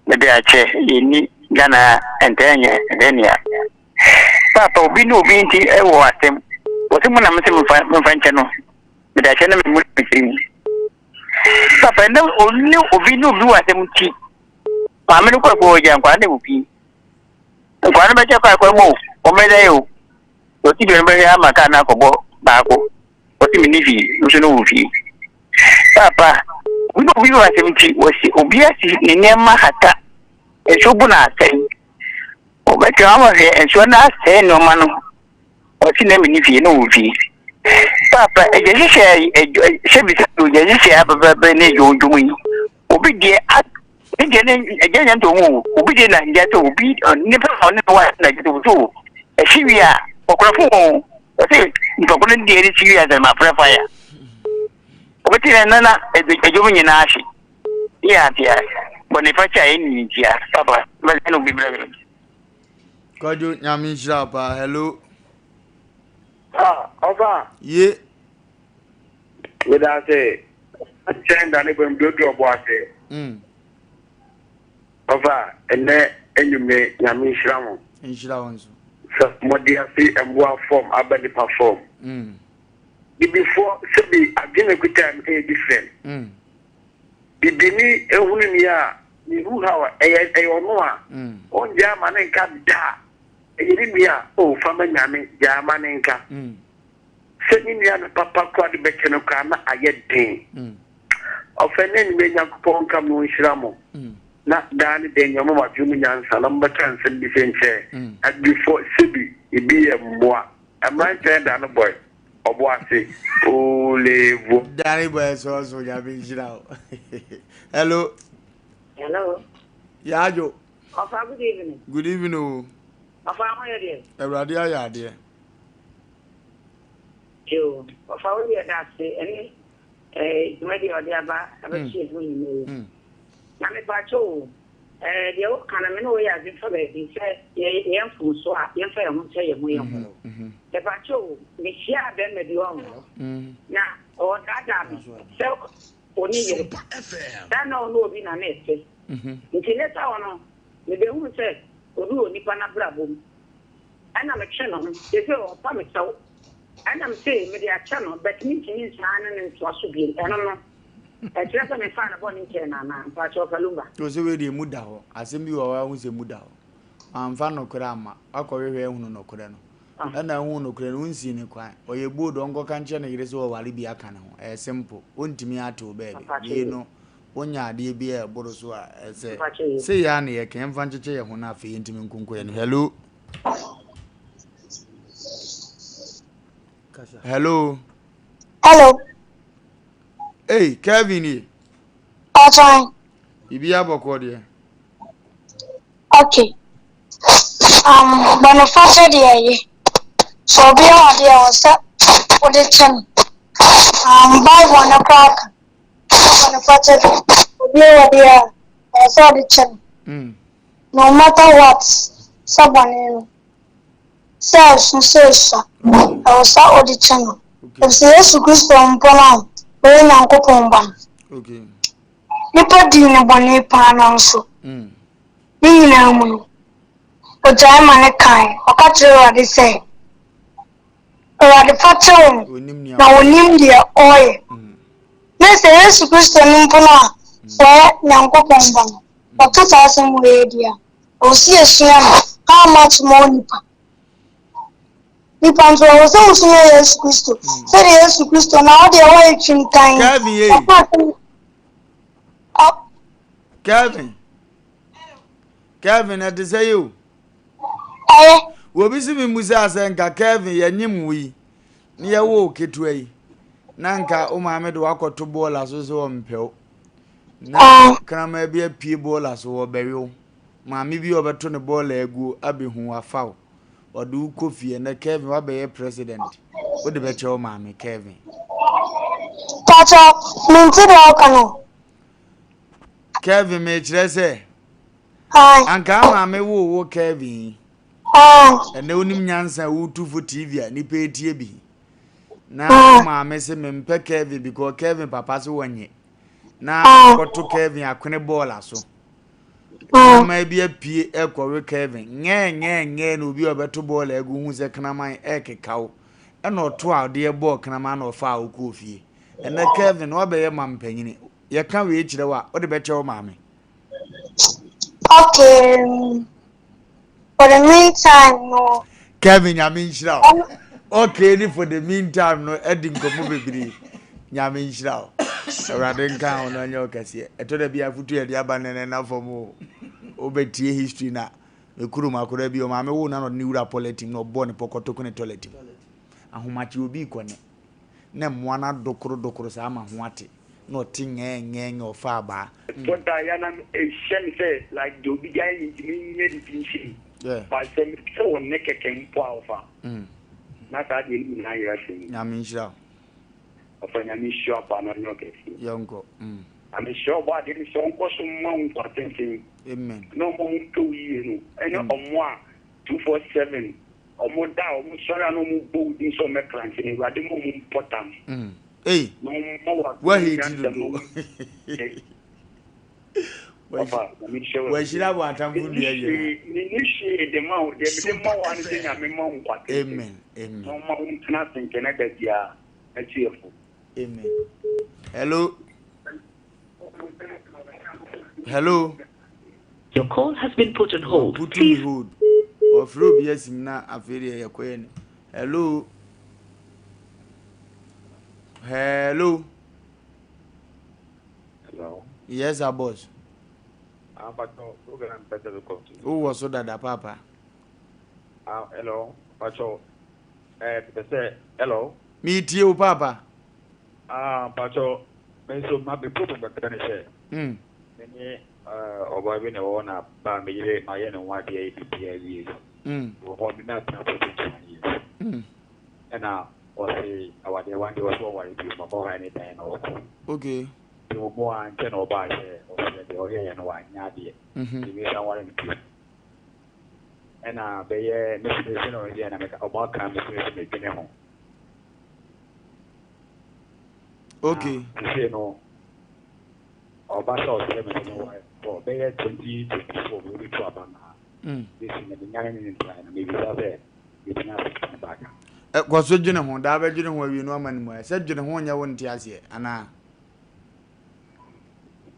de be a che ni Gana entenye denia papa obi no obi nti e wo asem wo se mo na me se mo fa nche no me da che na me mo mi papa no obi no obi wa asem nti pa me no ko ja kwa ne obi kwa na be che kwa mo o me da yo o ti be be ya maka na ko bo ba ko o ti mi ni fi no no obi papa we obi wa asem nti wo si obi asi ne nema hata enso bu na asem o be ka ma he enso na asem no ma no o ti na mi ni fi no obi papa e je se bi se je se ababa ne jojumu yi obi de je ne je nya to mu obi de na nja to obi ne pa ne wa na je to e siwi a okrafo o se nto ko ne de siwi a ma prefa ya obi ti na e jomu nyina ashi ya tia boniface ayi ni tia papa ma no bi bra kojo nyame nshira pa hello Oba. Ye. We da say, agenda ne bem do do bo ase. Oba, ene enyume nyame nhira mo. Nhira wonso. So modi ase emboa form abani perform. Before sebi agene kutam e different. Bibini ehunu ni a ni hu hawa e ono a. Onja ma ne nka da. Eyiribia o fama nyame jama nenka se ni ya na papa kwa de bekeno ka na ayedin ofene ni be nyakopon kam no nhiramo na dan de nyamo ma dwum nyansa na mbatan se bi senche at before sebi ibi emboa amran da no boy obo ase o levo dari boy so ya be nhira hello yajo Ofa, good evening. Good evening. Ofa, how are you? Everybody are there. You, Ofa, what you that say? Any, maybe or the other, I will see you. Now, me pacho, the old kind of no ya been for baby said, ye am from so I am fair, won't say you. The pacho, me share them with you. Now, or that, so, only you. That no be an essay. Until let our the who said, Uru Nipana Bravo. And I'm a channel, they go, Pamit so. And I'm saying, maybe a channel, but meeting is Hanan and Swasubi. I don't know. I just want to find a bonnie Chena, but Wofa Lumba. It was already a Mudao. Asem you are always a Mudao. I'm fan of Kurama. I'll call you no Kurano. And I won't know Kurunsi in a quiet. Or your board on go can't is all Walibia Cano. A simple, Untimia baby. You know. Onya de bia boroso a say ya na ye kan fancheche ye hona afi intimi nkunku ye hello hey Kevin Fine. Ibia boko de Okay. Manufacture the so be on the outside for the channel. Buy one o'clock. Manufacture be on the outside the channel. No matter what, someone says, I will start the channel. If Jesus Christ from Poland, we're not going. Okay. Nipa di ne bone pa na so ni nyina mu o jai mane kai o ka tire ade se o ade fato na onim dia oye na se Yesu Kristo ni mpo na so nyankopon ban o to ta asem we dia o si esua na how much more nipa nso o se usu Yesu Kristo se Yesu Kristo na o de o etwin kan Kevin, I say you. Obi si mi musa asenka Kevin yanyim wi. Ni ya wo ketua yi. Nanka o maame de wakoto ball aso so mpɛw. Na krama bi apie ball aso wo bewo. Maame bi obeto ne ball egu abehu afaw. Odu kofie na Kevin wa be president. O de be chewo maame Kevin. Tacho, minti de okano. Kevin me kire se. Anka maame wo Kevin. Ene onim nyansa wo tufu TV a ni pe etie bi. Na maame se me mpe Kevin because Kevin papa so wonye. Na koto Kevin akwene ball aso. Krama bi apie ekwowe Kevin. Nye no bi obeto ball egu hu se kraman ekekawo. Ena oto a de ball kraman na ofa akọ ofie. Ena Kevin wo be ye mampanyini. Ye kan we kire wa o de be chewo maame. Okay. For the meantime, no. Kevin Yaminshra. Okay, for the meantime, no adding Komobri. Yaminshra. Radin count on your cassia. I told be a foot at the abandon enough for more. Obey history now. The Kuruma could be your mamma who not knew that politic no born a pocotocone toilet. And how much you be quene. Nem one out docro sama wati. No ting or far bar. What Diana a shame say like do be guy in yeah. But so naked can power. Not that in Irish. Yaminshra. Of an amish shop and on your case. Yonko. I'm sure what it is so custom mount for thinking. Amen. No more 2 years. And no more 247. Or more down, sorry, no more bold in some country, but the more important. Hey, no more. Where he did go? Where should I want to go? Initiate the mouth, the more one thing I'm a monk. Amen. Amen. No more nothing can I get ya a cheerful. Amen. Hello. Hello. Your call has been put on hold. Put on hold. Of Rob, yes, na affair ya kwen. Hello. Hello. Hello. Yes, our boss. But no program better to come to. Who was so that papa? Hello. But so, they say hello. Meet you, papa. But so, so might be put on the furniture. Many, or when I want to buy me, my own one day, years. Or not years. And now, or say, I want the one day was over if you more anything. Okay. You more and 10 or by or here and one, Nadia. Someone and they Mr. Again, I make a walk and make home. Okay. You know, or by all 7 or they had 2024 will be trouble now. This is the young plan, maybe that's you can have back. Was so general, David, you know where you know man. Said General, you won't tell you, Anna.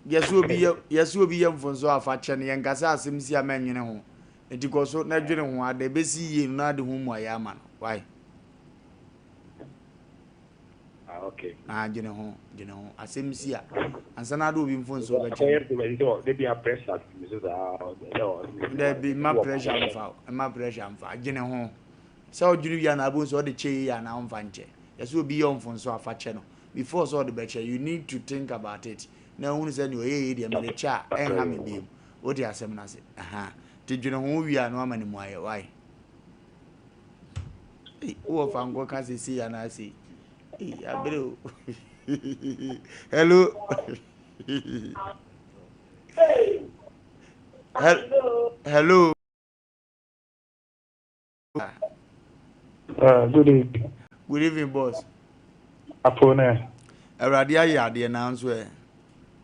Yes, will be young for so far, Channy and Gassa seems a man, you know. It goes so not general, they be see you not the whom I am. Why? Okay. You know, I seem see and Sanadu being phone so that they be a pressure. There be my pressure and my pressure and far, you know. So, Julian Abus or the chair and I'm fancy. Yes, will be young for so far channel. Before so the better, you need to think about it. No one is anyway, the chat and have me beam. What you are saying? Aha. Did you know who we are no man in my why? Oh, I'm going to see and I see. Hello. Hello. Good evening. Good evening, boss. Apone. Radia yard announce where.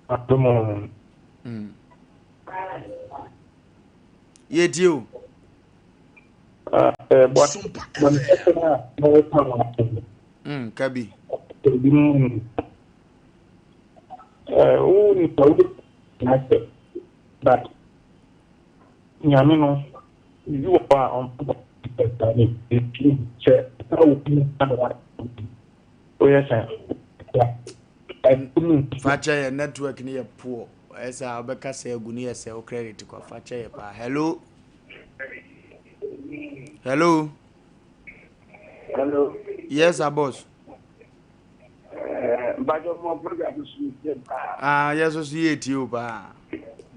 At the moment. Yet you. Kabi. But Yamino, you are on Facha network near poor. As I say, Gunia sell credit to Facha. Hello. Hello. Hello. Yes, boss. Yes, so see it you pa.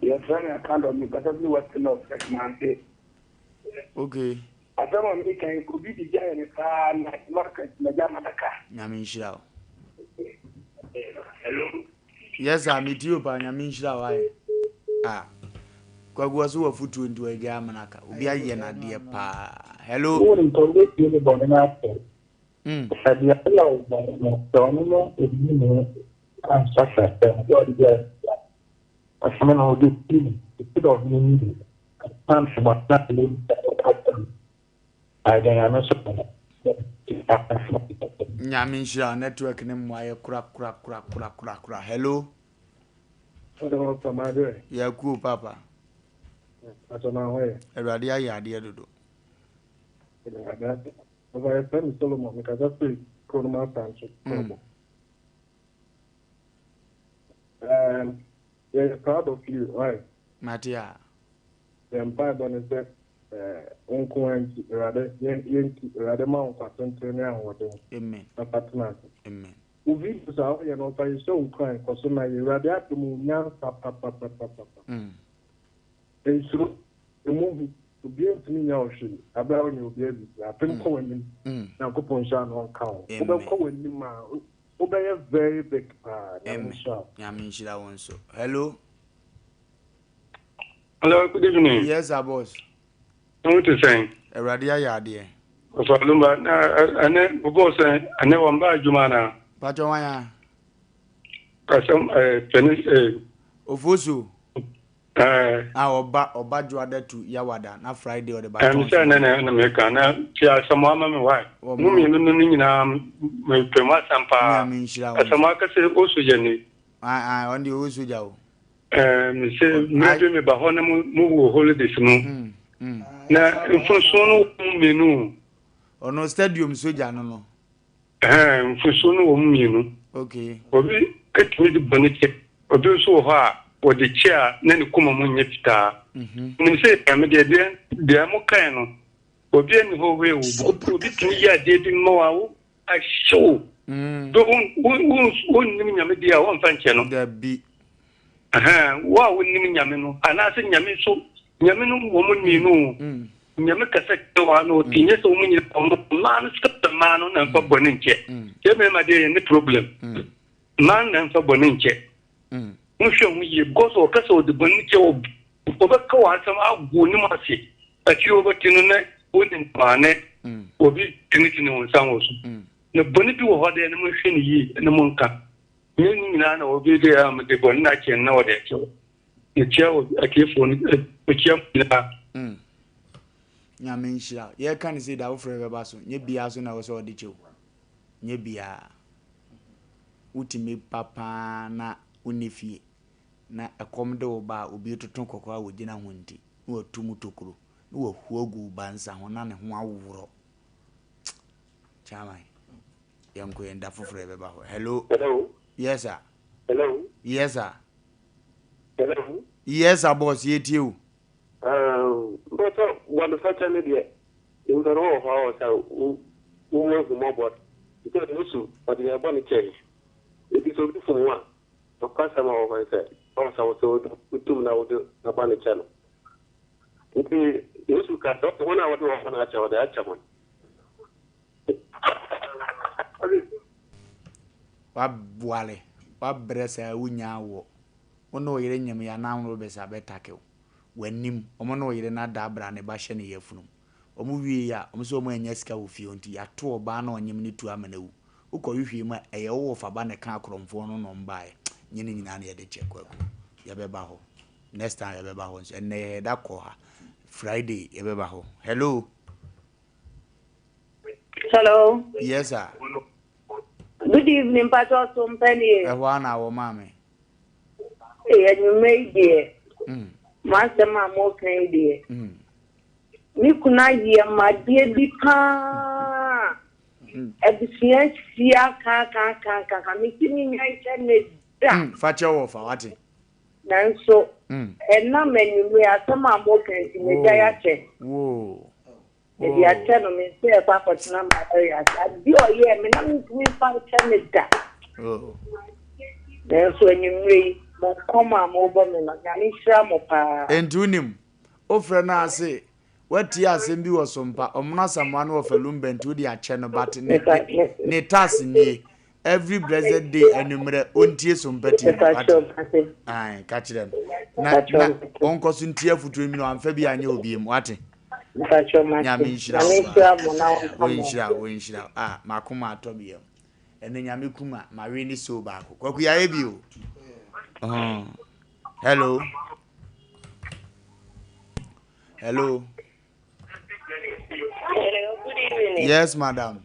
Yes, I can't on me, but I do what to know Monday. Okay. I don't want me can could be the giant car market Majamanaka. Nyamisha. Hello. Yes, I meet you pa Nyamisha why. Kwa guasu wa futu into a gamanaka. Ubi aye na dear pa. Hello. Wouldn't tolerate you about an actor. Had the allow Donald and such as them. I come on this team. The kid of me. I'm from what that lives. I don't know. Nyamisha network ni mwaye kura. Hello. Hello, Commander. Ya ku papa. I don't know where. Eradi aye ade dodo. I spend Solomon because that's pretty cool. My fancy. Yeah, proud of you, right? Matia. The empire is that uncoined rather mount for something and what Amen. Apartment. Amen. Uvi is out, you know, by so crying for so many rather to move now. It's true. The movie to be able to me now, she about you, baby. I've been calling him now. Go on, Shan on count. Over calling him, obey a very big Nyamisha one so. Hello. Hello, good evening. Yes, boss. What you saying? Eradi aye ade. Wofa Lumba, ane bobo say ane wamba jumana. Pacho wanya. Asem Mpe Ofosu. Oba juada tu yawada na Friday or the back. I'm saying na me kan na tia samwa ma me why. Mu mi no nyina me pema sampa. Asema ka se osuja ni. On the osuja o. Me say me ba ho na mu wo holidays mu. Na mfunso no menu. Ono stadium soja no. Mfunso no wo menu. Okay. Obi ketumi di bonike. Obi so ho a wo de chair na ne kuma mu nya fita. Me say me de mo kan no. Obi ani ho we wo. Obi tumi ya de bi mo wa wo a show. Do won nim nya me dia won fa nche no. Da bi. Wa won nim nya me no. Ana se nya me so nya me no wo mo ni no. Nyame kasa kwa no tinye so munyi man stop man na fa boninche ye me ma de ni problem man na fa boninche mu hwe mu ye gozo kasa o de boninche o ba ka wa sam agu ni ma se ati o ba tinu na woni mane obi tini won san wo so na boni bi wo hode na mu hwe ni yi na mu nka ye ni na na obi de am de bon na chen na o de cho ye chia o akefo ni o chia na Nyamisha ye kan say da wo frɛ beba so nye bia so na wo so odi chew nye bia utimi papa na unifie na ekom de wo ba obi tutun kokko a wogina ho nti wo tumu tokuro wo huogu bansa ho na ne ho awuro chamai yanko yenda fo frɛ beba ho. Hello. Yes sir. Hello. Yes sir. Hello. Yes sir boss ye tiu. But what the first time you don't know how who was the mobile because you but you are born change. It is a different one. The customer of I said, also with two now the bunny channel. You should cut off 1 hour to an hour or the Achaman. Wabwale, wabresa unya wo. Ono yire nyam ya na nro besa betake. Wanim omono yire na dabra ne ba hye ne yafunu omo wie ya omo so omo anya sika wo fie onti ya to oba na onyem ne tu amanawu ukohwehwe ma eye wo fa ba ne ka akromfo no no mbae nyine nyina na ye de chekwaku ya beba ho next time ya beba ho enne da ko ha Friday ya beba ho. Hello. Hello. Yes sir. Good evening, Pastor Asem Mpe Nipa. Ehwa na wo mame. You made it. Master ma mo kan die. Ni kuna ye ma die bi pa. Ebisia sia ka mi timi nyai chane da. Fache wo fa wati. Nanso na menu we asema mo kan ti me ja ya che. Wo. If you are telling me, say a papa to number areas, I do a year, me not me function with that. Oh. Then so when you read, but come on, over me, not Mopa. And to him, offer na say, what tea Asem Mpe was Sompa, someone Wofa Lumba into the channel, but ne task ni every blessed day and number untie Sompati. Aye, catch them. Na Uncle Suntia for 2 minutes and Fabi and you'll be what? Yamishra, Makuma Tobio. And then Yamikuma, Marini so back. Kokuya Ebio. Hello. Hello. Hello, good evening. Yes, madam.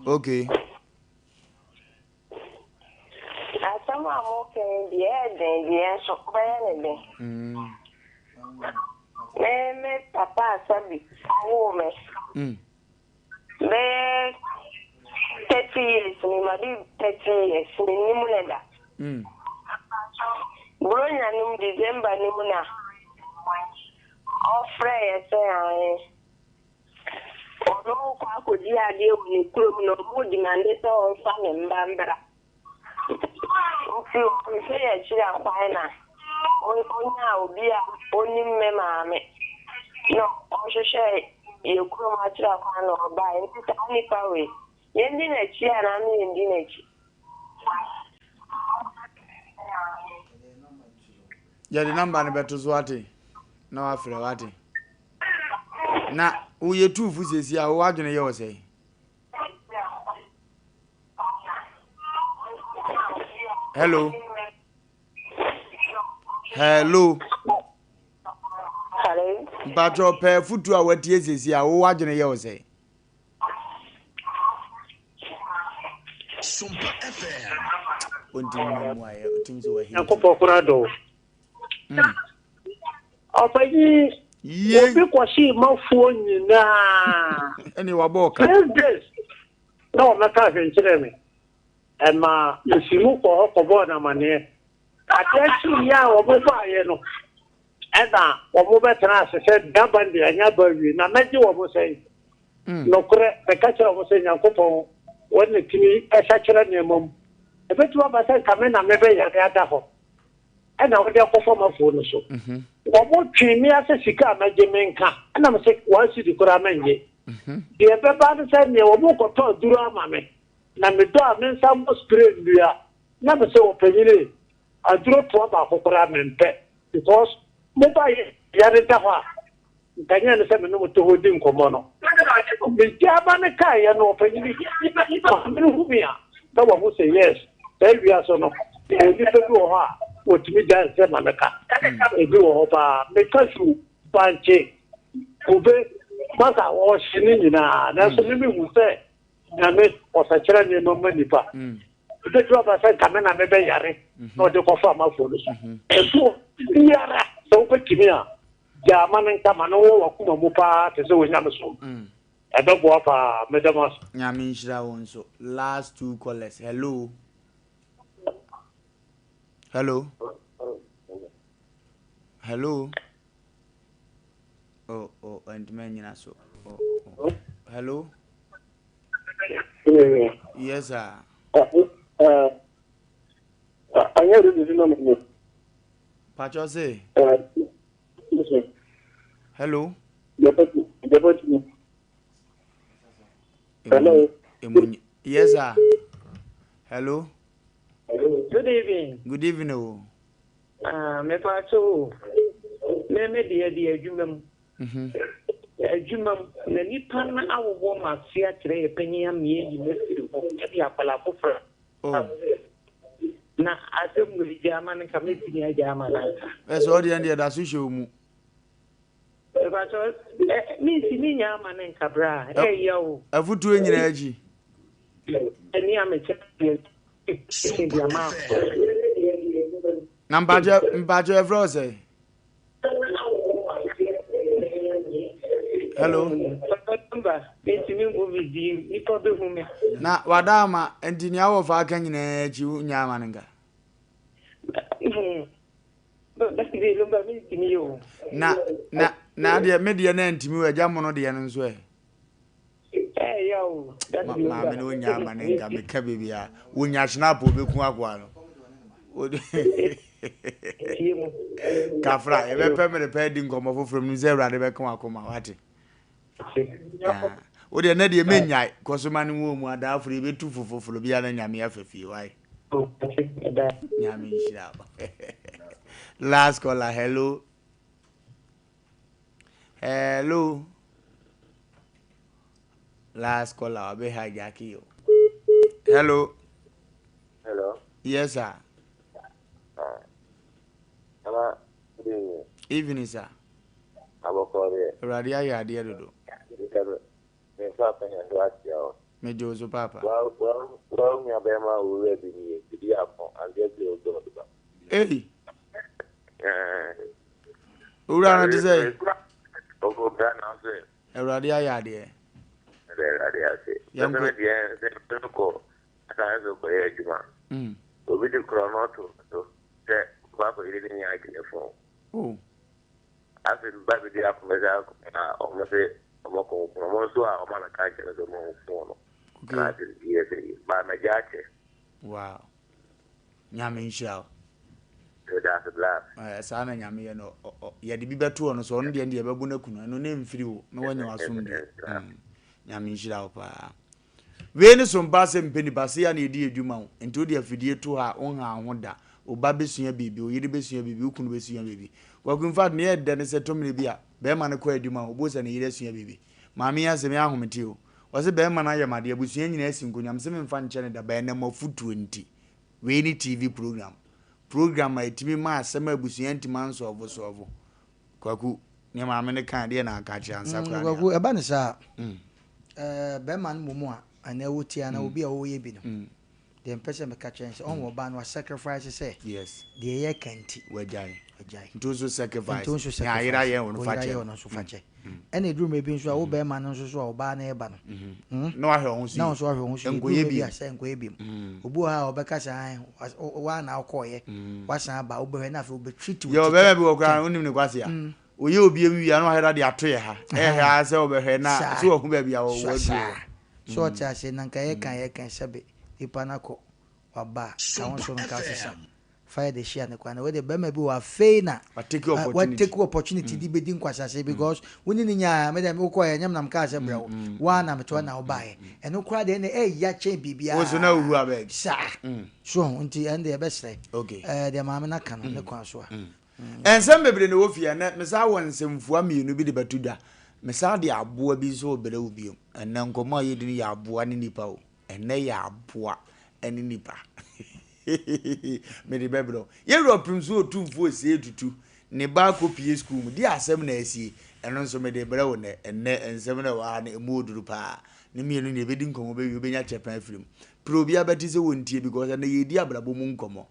Okay. Papa Sabi, woman. 30 years, me madi 30 years, me nimulenda. Bronya num December nimuna. Ofre yese aye. Ono kwa kodi ade oni kuro no mudi mande so onfa me mbambra. Ofi o se ya chira kwa na. Onya obi a oni mmema me. No, o sheshe e kuro ma chira kwa no ba enti tani pawe. Yendi na chi ana mi yendi na chi. Ya the number ni beto swati. Na wa fere wati. Na uye tu fusesi a wo adwene ye wo sei. Hello. Hello. Hello. Batro pe futu a watie sesi a wo adwene ye wo sei. Sompa FM. Obi kwasi mafuo nyina. Eni waboka. No, maka hwenkyere me. Ema yesimu ko hokobo na mane. Attention ya obofa ye no. Eda obo betena asese dabandi anya bawi na meji obo sei. No kure be kacha obo sei nyankopon wonne timi esakira nemom. Ebetu abasa kamena mebe ya ada ho. Ena wode akofo mafuo no so. Obo twimi ase sika amaje menka. Ena me se wansi di kura manje. The beba say me obo ko to duru amame. Na me do amensa mo spray ndua. Na me se opanyire aduro to ba kokora mempe because mo ba ya de ta ho. Nkanya ne se me no to hodi nkomo no. Me jaba ne kai ya no opanyire. Me humia. Na wo mo say yes. Tell we are so no. E ni pe do ho a otimi dan se manaka. E bi wo ho ba me kasu banche. Ube maka o shini nyina na so mi hu se na me osachira ni mama nipa de twa ba se kamena me be yare no de ko fa ma fo no e so yara so ko kimia ja manen kama no wo kuma mu pa te so nya me so e be bo pa me de mas nya mi nshira won so last 2 callers. Hello. Hello. Hello. Oh, and men so. Oh. Hello. Yes, sir. I heard this number. Pacho say. Hello. Hello. Yes, sir. Hello. Good evening. Good evening. Me pacho. Me die adwumam. Adwumam na nipa na awowo ma sia kire epanyi amie yi mesiru. E dia kwala foforo. Na asem no jama na kameti ni jama na. So the end da so show mu. E pacho mi si mi nyama na nkabra. Yo. Afutu enyina aji. Eni ameche. Na mpacho evro say. Hello. Na wadama engineer wo fa kan nyina chi nyama nanga. na de media na ntimi wa jamo no de no so yo that be ma me no nya ma ne nga me ka bibia wonya snap obeku akwa no kafra e be pemere pe di ngomo foforo mu ze urade be kan akoma wate o de na de menya kosoma ne wo mu ada afro be tu foforo bia na nyame afafie wai nyame shira last caller hello last caller be hijack you hello yes sir evening sir radio ya dia dodo me jozo papa well me abema we be ni di afọ and dey do do ura na say ogo bra na say radio ya dia yango dia se ko asa zo ko e juma obi di kronoto to se ba ko ile ni ya kile fo ase ba bi dia ko meza na o mo se o ko mo so a o ma na ka kele do mo fo no ka di ye ba na jache wow nyame inshallah that's the last sana nyame ye no ye de bi beto no so no de e bebu na kunu no ne mfiri wo no wanya wasum de nyame inshallah pa we ni Sompa Asem Mpe Nipa se ya na edi edwuma wo enti odi afidie to ha on ha ho da oba besua bibi o yiri besua bibi ukunu besua bibi wagun fat ne ye de ne se tomre bi a be ma ne ko edwuma wo bo se ne yiri besua bibi maami asem ya ahomete o wose be ma na ye made abusua nyina asinkonyam se memfa nche ne da be na mafutu enti we ni TV program etimi ma asem abusua ntima nso so kwaku ne maami ne kan de na aka chi ansa kwa kwaku eba ne sa be ma no mu a ana woti ana obi a wo ye bi no the person me catch and on ba no sacrifice say yes the ye kanti wajai ntozo sacrifice ya ira ye wonu fache ene drum e bi nso a wo be ma no nso so a oba na e ba no no ahwe ho si na so ahwe ho si engoye bi asa engoye bi obu ha obeka sa wa na akoye wa san ba obe na fe obe treat yo be bi okra onim ne kwase ya oye obi emi ya no ahera de ato ye ha ha se obe he na so ohu ba bi ya wo so ta se nan ka ye kan sebe ipanako waba kawon so nka sesa fire the share ne kwana we de be ma bi wa feina take opportunity di be din kwasase because woni ni nya me dem ko ye nyam nam ka se brewo wa na me to na obaye eno kra de ne ya chen bibia o so na hu abeg sa so unti and the best okay de ma me na kan ne kwa so a ensem bebre ne wo fia na me sa won semfua mienu bi de batuda me sa de aboa bi so obere wo biom ena nkomo ye din ya aboa ne nipa o ene ya aboa ene nipa me de bebro ye roprimso otumfo ese etutu ne ba kopie school mu di asem na asie eno nso me de brewo ne ene ensem na wa na emu oduru pa ne mienu ne bedi nkomo be wi obenya chepan afrim probia beti se wontie because na ye di abrabo mu nkomo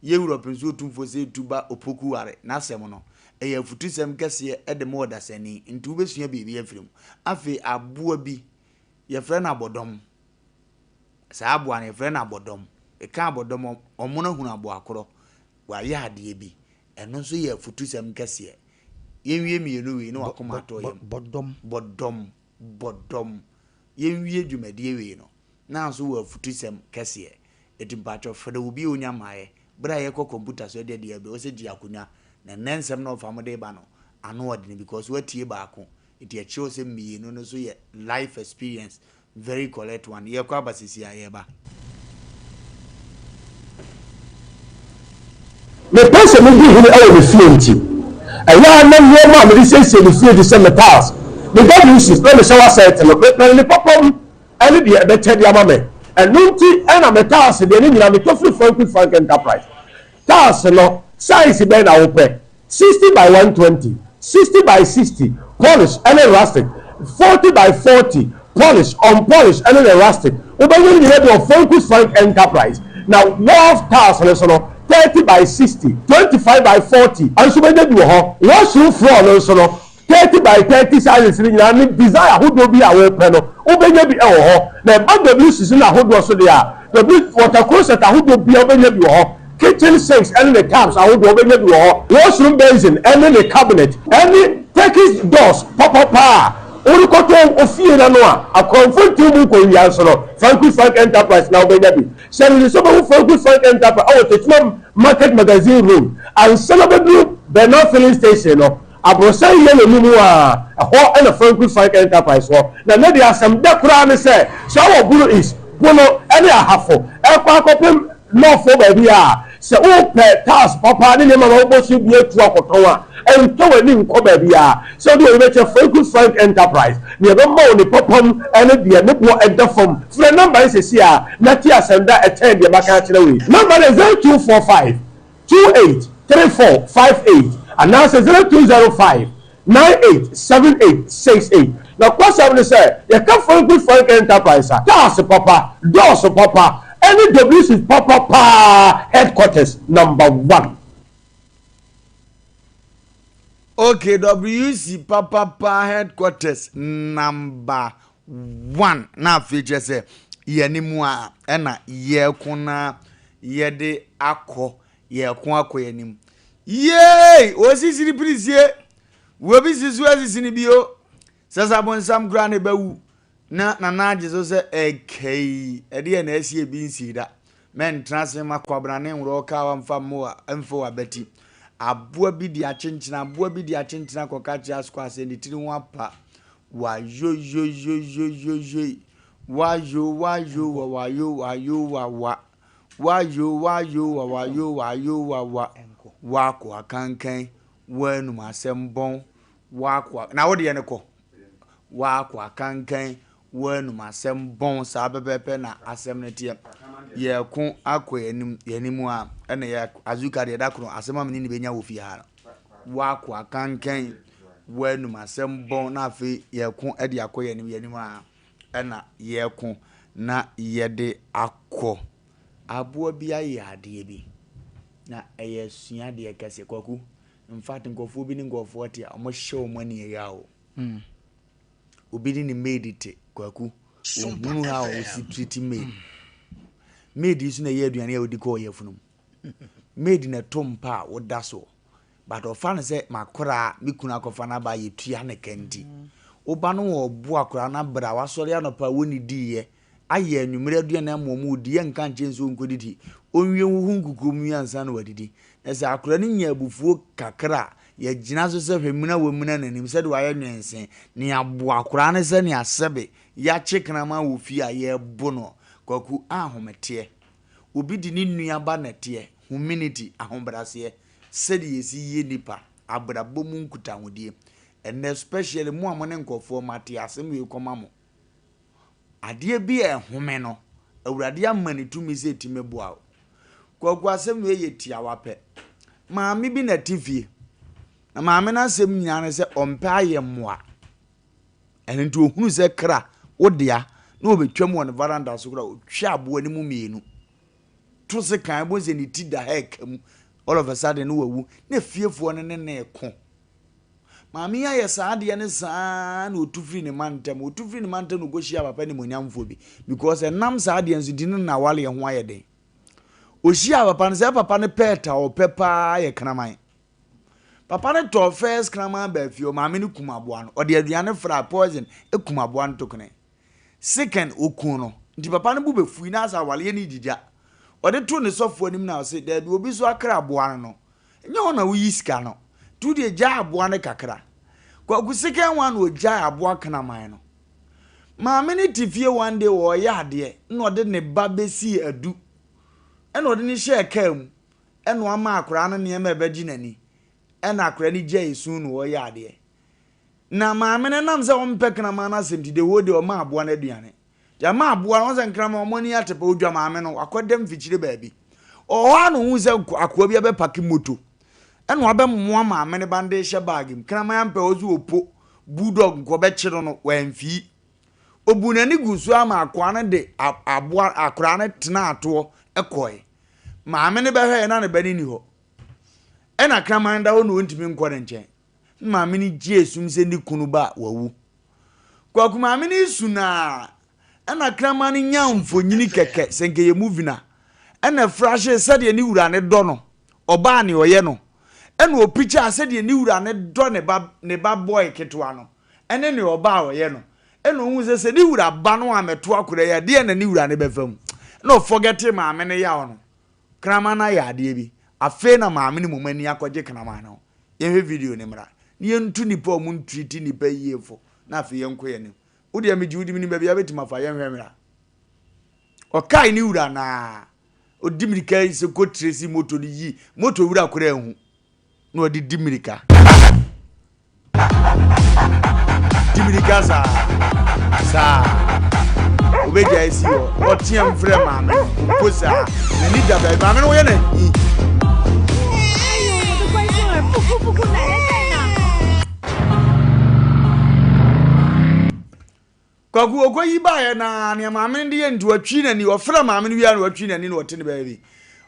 ye roprimso otumfo ese etuba opoku ware na asem no eya futusem kese e de moda sani ntu besua bibi afrim afi aboa bi ye frɛ na abodom sa aboa ne frɛ na abodom e ka abodom omono hunu aboa akoro wa ye ade bi eno nso ye futusem kese ye wie mienu we no akoma to ye bodom ye wie dwumade we no na nso wa futusem kese etimpacho frɛ obi onya maaye bra ye ko computer so de be o se di akunya na nensem no famode ba no ano odine because watie ba ako it ye show se mienu no so ye life experience very correct one ye kwa basisi aye ba me person me bi hu e we fluenti aya na ye ma me se ni fluenti se metals me god uses no me shower set no me popom ani bi e be tedi ama me enunti na metals de ni nyina me to free frank enterprise tas no size be na ope 60 by 120 60 by 60 polish and rustic 40 by 40 polish unpolished and rustic obanyo ni do frank enterprise now wall tiles no 30 by 60 25 by 40 and so many do ho wash roof floor no 30 by 30 sizes ni na desire who do be away pe no obanyo bi ho na bag WC na ho do so dia the water closet who do be obanyo bi ho kitchen sinks and the taps I would open it raw washroom basin and the cabinet and Turkish doors papa Urukoto ofie na no a comfortable ko wiase no Frank Enterprise now be there say the so Frank Enterprise oh the market magazine room and celebrate Bernard filling station no abrosa yellow mumu a ho and Frank Enterprise ho na na dey asem da kura ne say so bulu is bulu any ahafo e kwa kopem no for baby a say o pe task papa ne ma wo bosu bi etu akoton a and to we ni nko baby a so do we make Frank Enterprise ne be ma oni popom ene de ne bo edafom free number is see a na ti asenda attend de maka kire we number is 0245 283458 and now say 0205 987868 now question am say you can Frank Enterprise that's papa doors papa any WC papa headquarters number 1. Okay, WC papa headquarters number 1. Na feature say yanimu a na yekuna yede akọ yekun akọ yanim. Yay! Osisi prizie. We bi sisu asisi ni bio. Sasa bon sam gra ne bawu. Na jeso se ekei ede na asie bi nsida men transfer kwabra ne nro ka wa mfa mo emfo abati aboa bi di achenchina koka chi asko ase ni tiri ho apa wa yo wa ko akankan wanu masem bon wa ko na wo de ne ko wa ko akankan wanu masem bon sa bebepe na asem ne tie ye kun akọ yanimu a ene ya azuka de dakro asem amini ni benya wo fi ha wa ko akankan wanu masem bon na afi ye kun e de akọ yanimu a ena ye kun na ye de akọ aboa bi aye ade bi na eye sua de kese kwaku in fact ngofo bi ni ngofo te a mo hye o mani ya o obidi ni medite kwaku ohunu ha o si treaty maid isu na ye aduane ya odiko yefunum maid na tompa wo daso but ofan se makora mikuna akofa na ba yetua ne kanti oba no wo bo akora na bra wasori anopa woni diye aye anwumre aduane amomu diye nka nche nkodidi onwie hu nkukum yansa na wadidi na se akora ni nya abufuo kakra ye gina so se hwemuna womuna nanim se de waye nwense ni abo akora ne se ni asebe ya chekna ma wo fi a ye bo no kwaku ahomete obi di ni nuaba nete humanity ahombrase se de yesi ye nipa abrabo mu nkuta hodie and especially mu amone nkofo mate asem ye koma mo ade bi ehome no awurade amani tumi se timebo a kwaku asem ye tia wape maami bi na TV na maami na asem nyane se ompa ayemmoa enento ohunu se kra odia na obetwam won veranda so kra otwa abo ani mu mienu to se kan bo se ni ti da hekam all of a sudden no wawu na fiefo ne ne eko maami ya yesa ade ne saa na otufri ne mantem no gohia papa ne monyamfo bi because enam saa ade enso di na wale ho ayede ohia papa ne se papa ne peta o pepa ye kraman papa ne to first kraman ba fio maami ne kumaboa no ode aduane fra poison ekumaboa no tokene second okuno ndi papa ne bu befu na asa wale ni dida ode to ne sofo anim na se da bi obi so akra aboa no nya ho na wo yiska no tu de ja aboa ne kakra kwa ku second one o ja aboa kana man no maami ne tifie one day wo ya ade na ode ne ba besi adu ena ode ne hye kam ena ama akra no ne ma beji nani ena akra ne ja esu no wo ya ade na maami ne nam se wo mpe kana man na sem de wo de o ma aboa na aduane ja ma aboa no se nkra ma omoni atepa odwa maami no akodem fichire baabi o ha no hu se akoa bi be paki moto ena wa be mmoa maami ne bande hye bag m kana ma mpe ozu opo bulldog nko be chiro no wanfi obunani gusu ama akoa ne de aboa akra ne tena ato ekoi maami ne be hwe na ne bani ni ho ena krama nda ho no ntimi nko ne nchen maami ni Jesu se ni kunu ba wawu kwa ku maami ni suna ena krama ni nyamfo nyini keke senke ye movie na ena frashe said ye ni wura ne do no oba ne oye no ena o picture said ye ni wura ne do ne ba boy ketwa no ene ne oba oye no ena ohun se ni wura ba no ameto akura ya de na ni wura ne befam no forget maame ne ya no krama na ya de bi afe na maame ne momani akogye krama na ye he video ne mra ni entu nipa o mun treat nipa yefo na afe ye nko ye ne wo de amegi wudi mi ni ba bia betima fa ye hwemra o kai ni wura na o dimirika se ko tresi moto ni yi moto wura akura ehu na o di dimirika sa obeja isi o tiam frɛ maame ko sa na ni da ba maame no ye na Kwaku okoyi bae na ne maame ndi ye ndu atwi na ni ofra maame no wi na atwi na ni no tene ba bi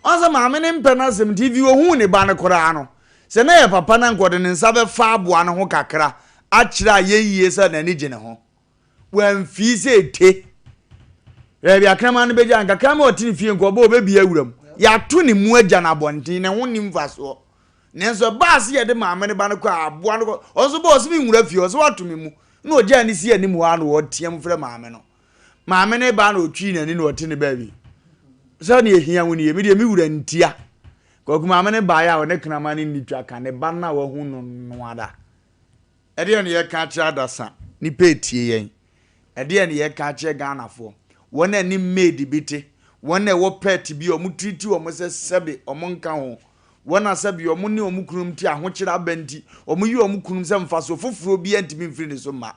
onse maame ne mpe na Asem TV ohun ne ba ne kora no se na ye papa na nkode ne nsa be fa aboa ne ho kakra a kira yeyiye sa na ni gine ho wan fi se te ya bi akrama no beja nka krama otini fie nko oba obebi awuram ya to ne mu agya na bonten ne ho ni mfaso ne nso baase ye de maame ne ba ne ko aboa no onso bo osimi nwura fie onso watumi mu no oja ni si animu ha no wotiam frɛ maame no maame ne ba na otwi na ni no otene ba bi so ne ehia woni ye me de mi wura ntia kogu maame ne ba ya o ne knama ne nitwa ka ne ba na wo hu no ada ede ne ye ka kira dasa ni petie yen ede ne ye ka kira ganafo wona ni made biti wona wo pet bi o mu triti o mo se sebe o mo nka ho wona sabi o mu ne o mu kunum ti ahokyira banti o mu yi o mu kunum se mfaso foforo bi antimi mfiri ne so ma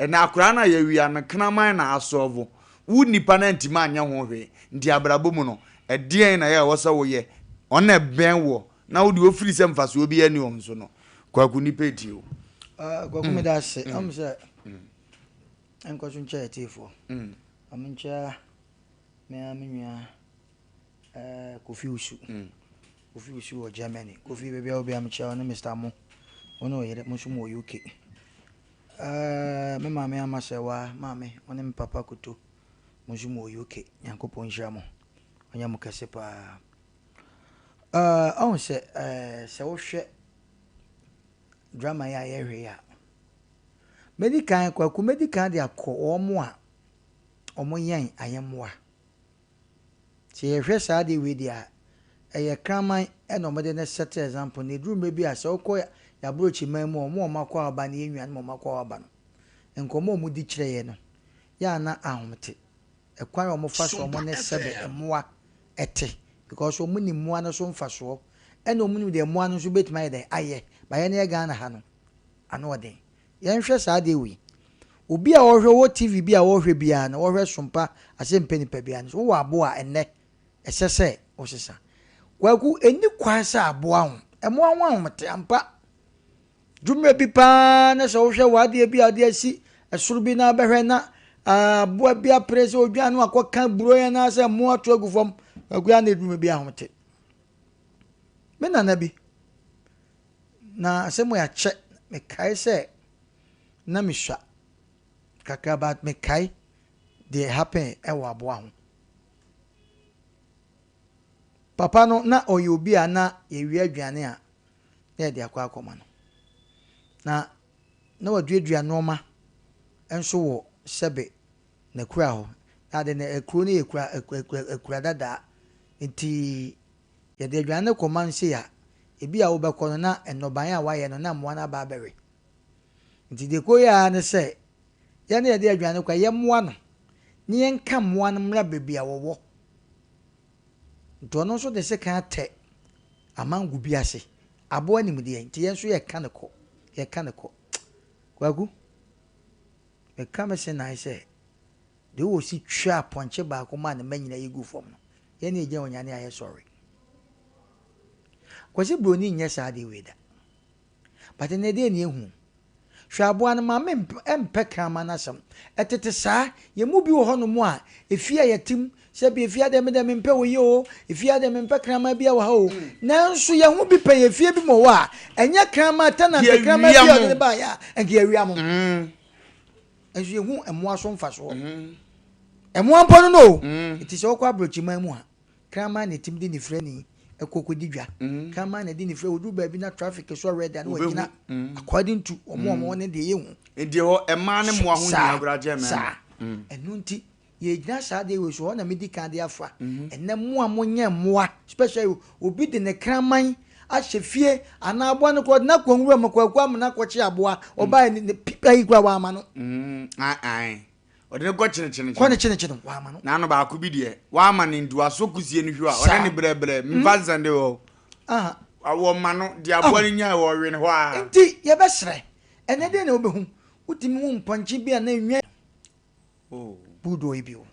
na akura na ya wia na knaman na asolve wu nipa na antimi anya ho hwe ndi abrabo mu no edien na ya wo se wo ye ona ben wo na wo di ofiri se mfaso obi ani o so no kwaku nipa ti o kwaku me da se am se enko so nche etifo am nche me amenwa Kofi Usu Kofi Usu o Germany Kofi baby obi am che on Mr. Mo ono yere mo sumo UK me mama amasewa mame on papa kuto mo sumo UK yankopon hia mo onya mo kase pa on se wo hwe drama ya yehwe ya medical kwaku medical de akọ omo a omo yan ayemwa ti yehwe sa de we dia eye kraman e no mede ne set example ne drum bi a se okọ ya brochi mamu omo makọ aba ne enwan mo makọ aba no enkomo mu di kire ye no ya na ahomte ekwan omo fa so omo ne sebe emoa ete because omo ni moa no so mfa so e no omo ni de moa no so betima ye de aye ba ye ne ga na ha no ano ode ye nhwe sa de wi obi a wo hwe wo TV bi a wo hwe bia na wo hwe Sompa Asem Mpe Nipa bia no so wo abo a enne esese o sesa kwaku eni kwan sa abo ahun emo anwa ahomte ampa dwumre bi pa na so hwe wade bi ade asi esuru bi na behwe na abo bi aprese odwa no akoka buro ya na se mo ato agufom kwaku ya na dwumre bi ahomte me na bi na asemo ya che me kai se na me hwa kakra ba me kai de happen e wa abo ahun papa no na oyobi a na yewi aduane a na de akwa akoma no na waduadua noma enso wo sebe na kura ho na de na ekuro ne ekura dada nti ye de aduane koma nse ya ebi a wo bekọ no na enoban a waye no na moa na ba bewe nti de ko ya ne se ya na ye de aduane kwa ye moa no ni ye nka moa no mra bebi a wo nto no so de se kan te amangu bi ase abo anim de nti ye so ye ka ne ko kwagu me kama se na ise de wo si twa ponche ba ko ma na manyina yegu fom no ye na eje onyane aye sorry kwasi broni nye sa de weda but ne de ne ehu hwa abo an ma empe kama na sam etete sa ye mu bi wo ho no mu a efia yetim se bi efia de me mpe wo ye o efia de me mpe krama bia wo ha o nanso ye hu bi pe ye efia bi mo wa enye krama tana pe krama bia o de ba ya enke awia mo enso ye hu emo aso mfa so emo ampo no it is okwa brochi man mu ha kraman ne tim di ne freni ekoko didwa kraman ne di ne fre odu ba bi na traffic so red and wagina according to omo ne de yehu edi ho ema ne mo ho nyina graje me enu nti ye gina sa de we so na medical de afa enne mo amonye moa especially obi de ne kraman ahefie ana abo ne ko na konwura makwa am na kochi aboa oba ne pipa yi kwa wa ama no ode ne ko chene wa ama no na no ba ko bi de wa ama ne ndu aso kusie ne hwa ode ne brebre mfazande wo awo ma no de aboa ne nya wo we ne ho a nti ye be sere ene de na obehu utimi hu mponchi bia na enwe budo ibi o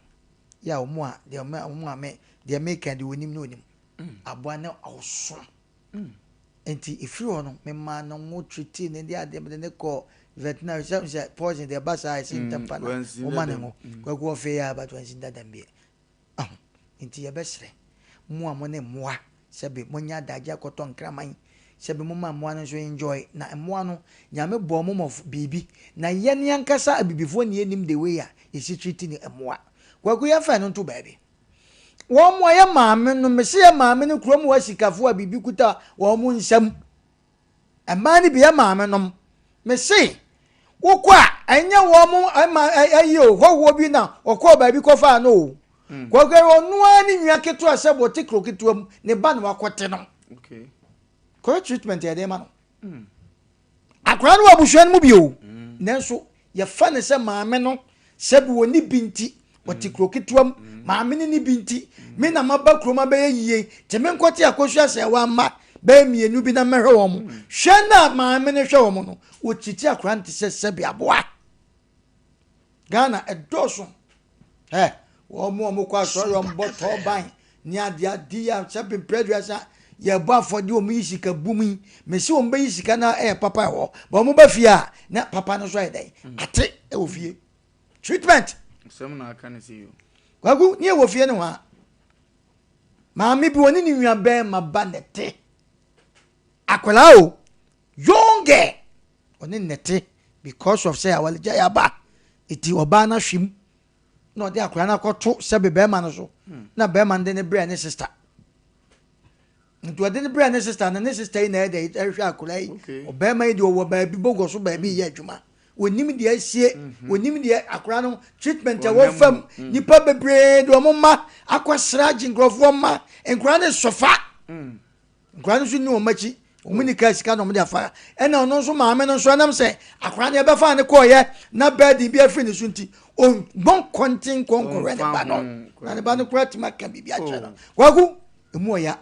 ya omo a de omo a me de make de onim na onim aboa na awso enti ifiri hono me ma na wo treat ne de ade ne ko veterinary say poison de basa I sin tampa na o ma ne ho kwaku ofe ya ba to sin dadambie enti ye besre mu a mo ne moa sebe monya daja koto nkraman sebe mo ma moa no so enjoy na moa no nyame bo mo of bibi na ye ne ankasa abibifo ne enim the way a isi treat ni moa kwaku ya fa no nto baabi wo mo ye maame no me se ye maame no krom wa sikafo a bibi kuta wo mo nsam ema ni bi ye maame no me se wokwa enye wo mo ayo ho bi na okọ baabi kofa no kwaku onu ani nwa keto asebo tikro keto ne ba na wakote no okay correct treatment ya de ma no akra no abusuan mu bio nanso ye fa ne se maame no sebi woni binti otikro keto maame ni binti me na maba kroma be yiye te me nkote akosu ase wa ma be mienu bi na mehwe wo mo hwe na maame ne hwe wo mo no ochiti akra nte se sebi aboa Ghana edoso wo mo kwa so yo mboto ban ni dia sebi predressa ye bo afodi o mi sika bumi me se o mba sika na papa wo bo mo ba fia na papa no so edai ate e wo fie treatment some na kan see you kwagu ni e wo fie ne ho a maami bi woni ni nwa be ma ba nete akola o yonge oni nete because of say awalija ya ba iti oba na hwim no de akola na koto se be ma no so na be ma de ne bre ne sister nto de ne bre ne sister na ne sister na de hwe akola yi oba ma de wo ba bi bogo so ba bi ye adwuma onim de asie onim de akola no treatment e wo fam nipa bebre do mo ma akwasra jingrofo ma enkura ne sofa enkura no so ni o machi omunika sika no mo de afa ena ono so maame no so anam se akola ne e be fa ne ko ye na bedi bi afri ne so nti on bon kontin konkore ne ba no na ne ba no kura tima kan bibia che no kwaku emu oya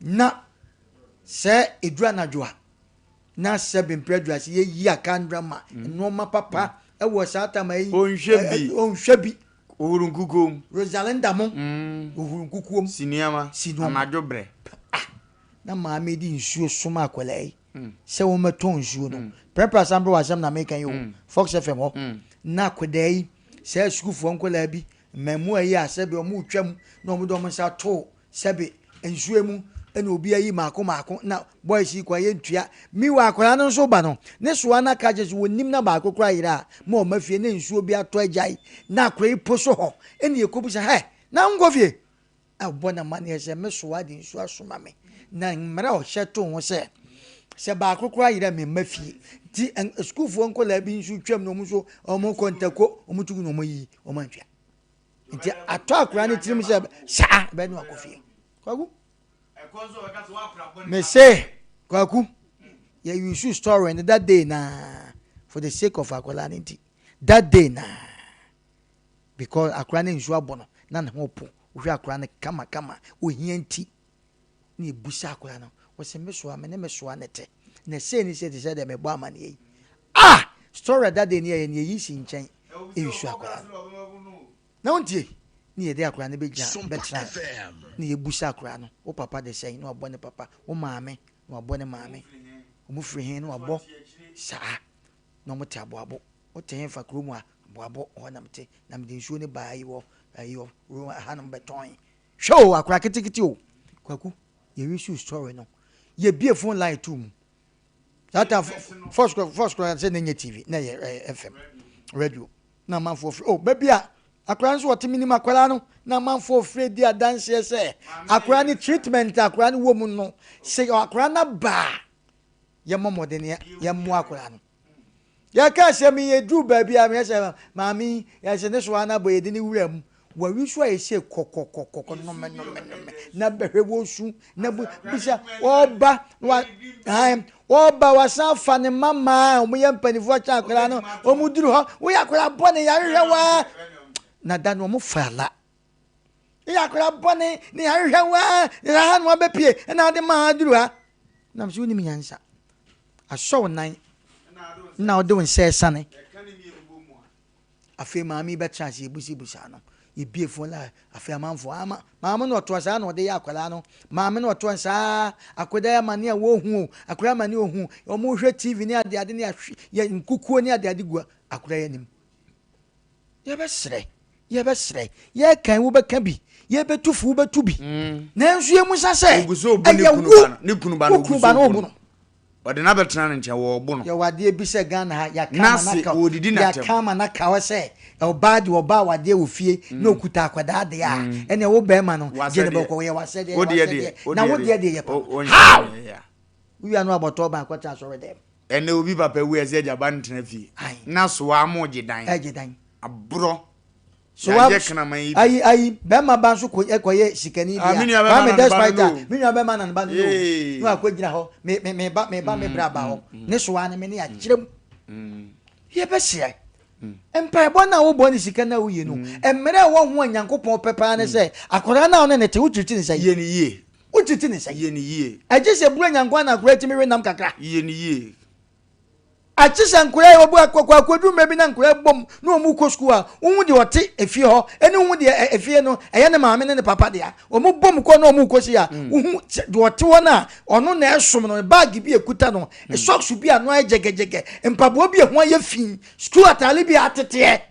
na se edura na joa na seven predras ye yi akandra ma no ma papa e wo sata ma yi onhwe bi ohurunkukum Rosalinda mo ohurunkukum siniama amadobre na maame di nsuo soma akwala yi se wo meton nsuo no prepare sample wasam na make you Fox FM ho na akwada yi se sukufo nkola bi mamu ayi asebe o mu twam na o mu do mo sa to sebe nsuo mu ena obi ayi mako na boys yi kwa ye ntua mi wa akwara no so ba no ne so ana ka je so nim na ba akokora yira ma o mafie ne nsuo bi ato ajai na akwara yi poso ho ena ye kobu se na ngofie abo na mane ye se me so wa di nsuo asoma me na mra o hyeto ho se ba akokora yira me mafie ti school fo nkola bi nsuo twam no mu so o mo kontako o mu tugu no mo yi o ma ntwa nti ato akwara ne tirim se sa be no akofie kwagu me say kwaku you should story in that day na for the sake of akwala nti that day na because akwala nsu abono na ne ho po ohwe akwala ne kama ohia nti na ebusa akwala no wo se mesoa me ne mesoa nete na say ni say they said me bo amane yi story that day ni yi si nchen esu akwala na ontie ni yede akwala ne beja betra ni yebusa akwala no wo papa de say no abo ne papa wo maame no abo ne maame wo mufri hen no abo sa no mo te abo wo te hen fa kromu abo ho na mte na mde nsuo ne baayi wo ayo ro ha no beton show akwala kitikiti o kwaku ye issue story no ye bie phone line too mu that first say na TV na FM radio na man for baby akora nso wote minima akora no na manfo afraid dia dance say akora ni treatment akora ni wo mu no say akora na ba ye momode ne ye mu akora no ya ka se mi ye du ba bia me say mami ya se ne so ana boye de ni wura mu wa wi so ye se kokokokoko no me na behwe wo su na bisa oba wasan fa ne mama omu ye mpanifo cha akora no omu duru ho wo ya akora bone ya hwehwe wa na da no mu fala ya akora bone ne ya hwehwe wa ya ha no abepie na de ma duru ha na mso ni miyansa aso nan na o de won se sane afi mami be chance ebusi busa no ibie fo la afi amanfo ama mama no to asa na o de ya akora no mama no to asa akoda ya mane a wo hu akora mane o hu o mu hwe tv ni ade ni ahwe ya nkukuo ni ade gua akora ya nim ye be sre ye kan wo be kan bi ye be tufu wo be tubi na nsu ye musa se ne kunu ba no ode na betena ne nche wo obo no ya wade bi se Ghana ha ya kama na ka wo se e bad wo ba wade wo fie na okuta akwada de a ene wo be ma no je ne be ko ye wase de na wo de ye pa how we are no about ba kwata so dem ene obi papa we eze ja ba ntena fie na so wa mo gidan abro so ai be ma ba so ko ye sikani dia ba me despite me nwa be ma na ba no no akogina ho me ba bra ba ho ne so wa ne me ne ya kirem ye be sia empa bo na wo bo ni sika na wo ye no emre wo ho anyankopon pepa ne se akora na one ne te wutriti ne se ye ni ye wutriti ne se ye ni ye aje se buru anyankwa na akora ti me we nam kakra ye ni ye achisa nkura obu akwakwadu mebi na nkura bom no mu ko school a unhu de ote efie ho ene unhu de efie no eye ne maame ne papa de a omu bom ko no mu ko si a unhu de ote wona ono na esom no bag bi ekuta no socks bi anu ajegejege empabo bi ho aye fin school atale bi atete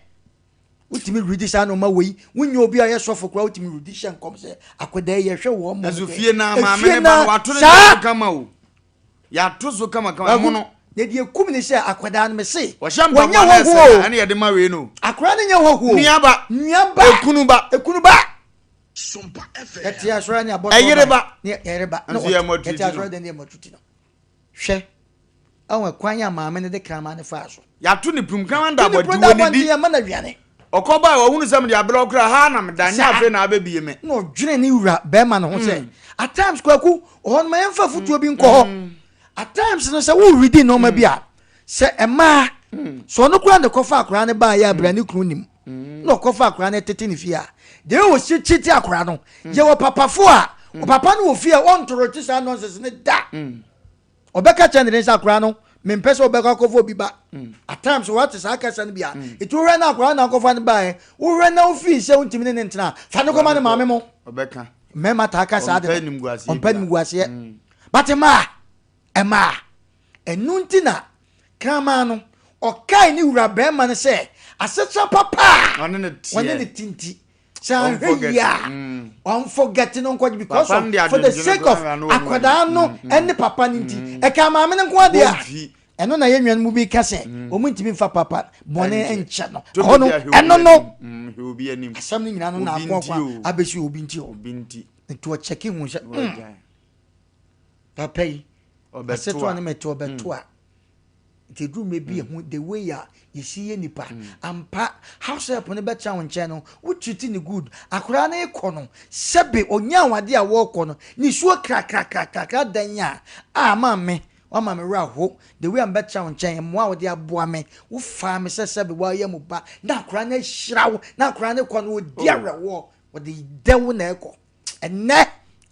utimi rudisha no ma wei wunyo obi aye sofo kwa utimi rudisha nkom se akoda ye hwe wo mo azufie na maame ne ba wato ne kama o ya tozo kama mo no ne die kum ni se akwada no me se wonya wo ane ye de ma we no akwada ne nya wo nuaba ekunuba Sompa FM etia sora ni aboto eyereba no etia sora de ne motuti no hwe awon kwanya maame ne de krama ne fa so ya to ne pum krama nda bodi woni ya mana wiane okoba wa hunu sam de abela okra ha na medanya afi na abebie me no dwene ni wura be ma no ho se at times kwaku on ma emfa futuo bi nko ho at times no say we read no ma bia say ema so no kura ne kofa akura ne ba ya bra ne kru nim no kofa akura ne tete ne fia de wo chiti akura no je wo papafo a o papa no wo fia won toroti sa nonsense ne da obeka chandre sa akura no me mpese obeka kofo bi ba at times what is akasa ne bia itu hwe na akura na kofa ne ba wo hwe na wo fi se untimi ne ntena fa ne koma ne maame mo obeka me mata akasa de ompanim guase batema ema enuntina krama no okai ni wura be ma ne se asetra papa one ne tinti san ya on forget no nko because for the sake of akwada no any papa ninti e ka ma me nko ade a eno na yenwan mu bi kase o mu ntimi fa papa bone enche no ono eno no obi anim asam ni nyina no na akwa abesi obi nti to check hu sha papa yi obeto ani meto obeto a te drum me bi hu the way ya yesi nipa ampa house help ne be cha wonche no wutriti ni good akora na iko no sebe onya wade a wo ko no ni suo krakrakrakra danya a ma me ra ho the way am be cha wonche mo a wode aboa me wo fa me sebe wa ye mu ba na akora na hirawo na akora ne ko no odi arewo wode dewo na eko enne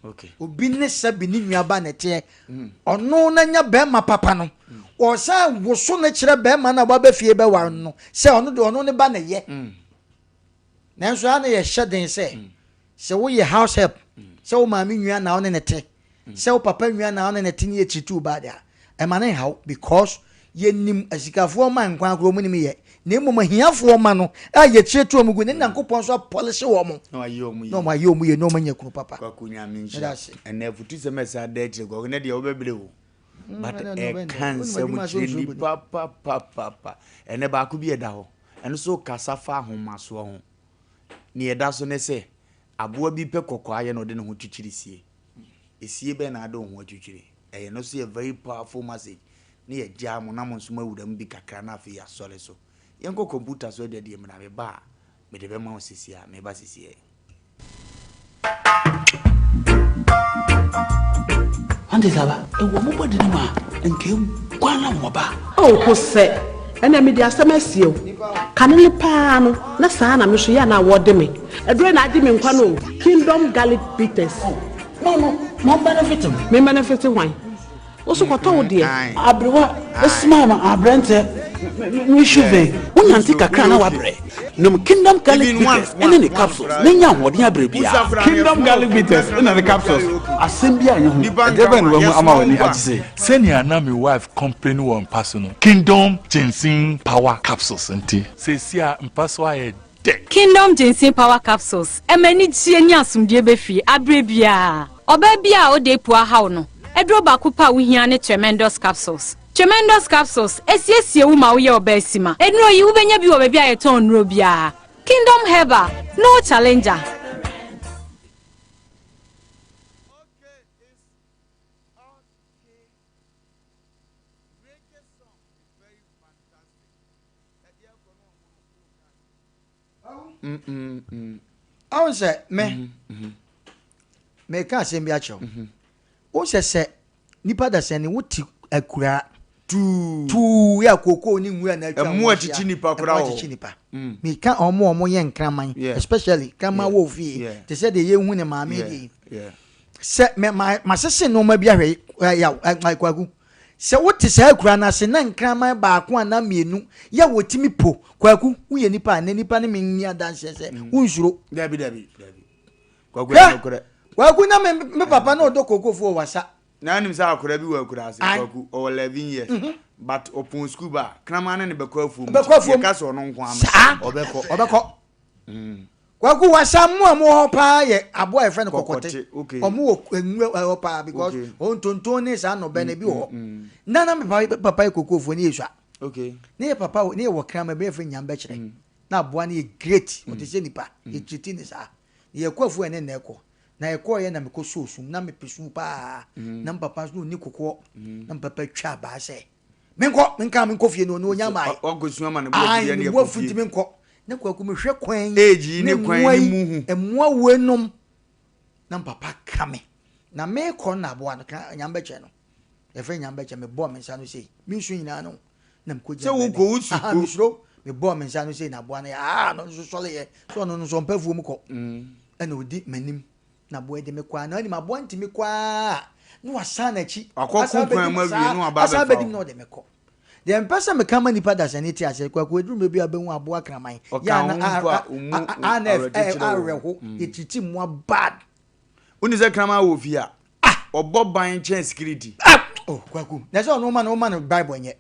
okay obi ne sabi ni nuaba na te ono na nya be ma papa no o sa woso na kire be ma na ba ba fie be war no se ono de ono ne ba na ye na nso ana ye hyeden se wo ye house help se wo ma mi nua na ono ne te se wo papa nua na ono ne te ye chitu ba dia e ma na how because ye nim asikafo ma nkwan akro mu nim ye na emu mahiafo ma no a ye chitu omugu ne nankopon so polish wo mo no ayo mu ye no ma yo mu ye no manya kunu papa kwa kunya minja ene futu se mesa de chire go ne de obebele wo but e cancer mu chiri papa ene ba ku bi eda ho ene so kasafa ahomaso ho ni eda so ne se aboa bi pe kokwa ye no de ne ho twitwiri sie esie be na ade ho twitwiri eye no so a very powerful message ni ye gya mo na mo so mawudam bi kakra na afi ya sole so yenko computer so de me na me ba me de be ma osisi a me ba sisi e ande saba e wo mo bodi ni ma nke kwana mo ba o ko se ena me di asem asiew kanele pa no na saa na me so ya na wode me edure na adi me nkwa no Kingdom garlic bitters no benefit me benefit wine oso kwato wo de abrewa esma ma abrante mi shuve unanti kakra na wabre no Kingdom garlic bitters ene ne capsules nenya hode abrebia Kingdom garlic bitters ene ne capsules asembia ye hu edebe no mu ama wani agise senior na my wife complain one personal Kingdom ginseng power capsules nti sesia mpaso aye Kingdom ginseng power capsules emani tie ni asumdie befi abrebia oba bia o de pu ahaw no edro ba kupa wo hia ne tremendous capsules esiesie wo ma wo ye oba asima enro yi wo benya bi wo ba bia ye ton nro bia Kingdom herbal no challenger. I was say me ka asem bi acho o se nipa da se ni wuti akura tu ya koko ni nwu na atwa emu achichi nipa kura o me ka omo ye nkraman especially kama wo fi te se de ye hu ne maame di se me ma sese no ma bi ahwe ya kwagu se wuti se akura na se na nkraman ba ko na mienu ya wotimi po kwagu hu ye nipa ne me adanse se unsuro dabi kwagu na me papa na odo kokofo wasa na anim sa akura bi wa akura ase kwagu o 11 years but upon school ba kraman ne bekọ afu mu ka so no nko am obekọ kwagu wasa mu ho pa ye abo e friend kokote omu enwe ho pa because on tonton ne sa no be na bi ho na me papa kokofo ne yesua ne papa ne wo kraman be fe nyamba kire na abo ne great o te se nipa e chiti ne sa ye kwafu ene na ekọ na ekọ ye na me ko sosu na me pesu pa na papa so ni kokọ na papa twa ba se menko fie no no nya mai ogosu ama ne bo fie ne wo futi menko na kwaku me hwe kwan eji ne kwan ni muhu emwa wenom na papa kame na me ko na bo an nyamba che no e fe nyamba che me bo me nsa no sei me nsu nyina no na mko je se wo ko usu me bo me nsa no sei na bo an no so sole ye so no so mpafu mu ko na odi manim na bo de me kwa na ani ma bo ntimi kwa no wasa na chi akokon ma wie no aba asa bedim no de me ko de mpesa me kama nipa da sanity ase kwa eduru me bia behu abo akraman ya na anf areho yetiti mo bad uni ze krama wo fia obo ban chen security kwaku na so no man bible nye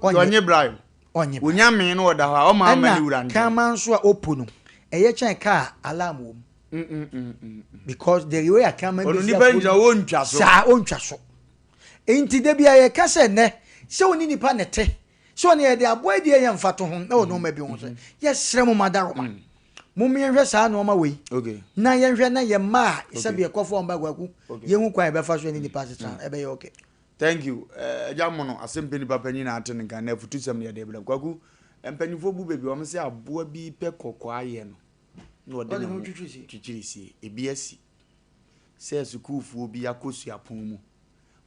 onye bible onye onya me no oda ha o ma ma ni wura kama nso a opunu eye chen ka alarm wo because the way I come and oni benja wontwa so sa ontwa so enti de bia ye kase ne se oni nipa nete so oni ye de aboa de ye mfato ho na ono ma bi ho so ye sere mo madaroma mo mi hwe sa na o ma we na ye hwe na ye ma se be ekofo on ba gwaku ye hu kwa e be fa so ni nipa setan e be ye okay thank you jamono Asem Mpe Nipa panyi na aten kan na futu sem ne de bla gwaku empanyifo bu bebi o me se aboa bi pe kokwa ye no no de no twitwirisi ebiasi se sukufu bi yakosu apon mu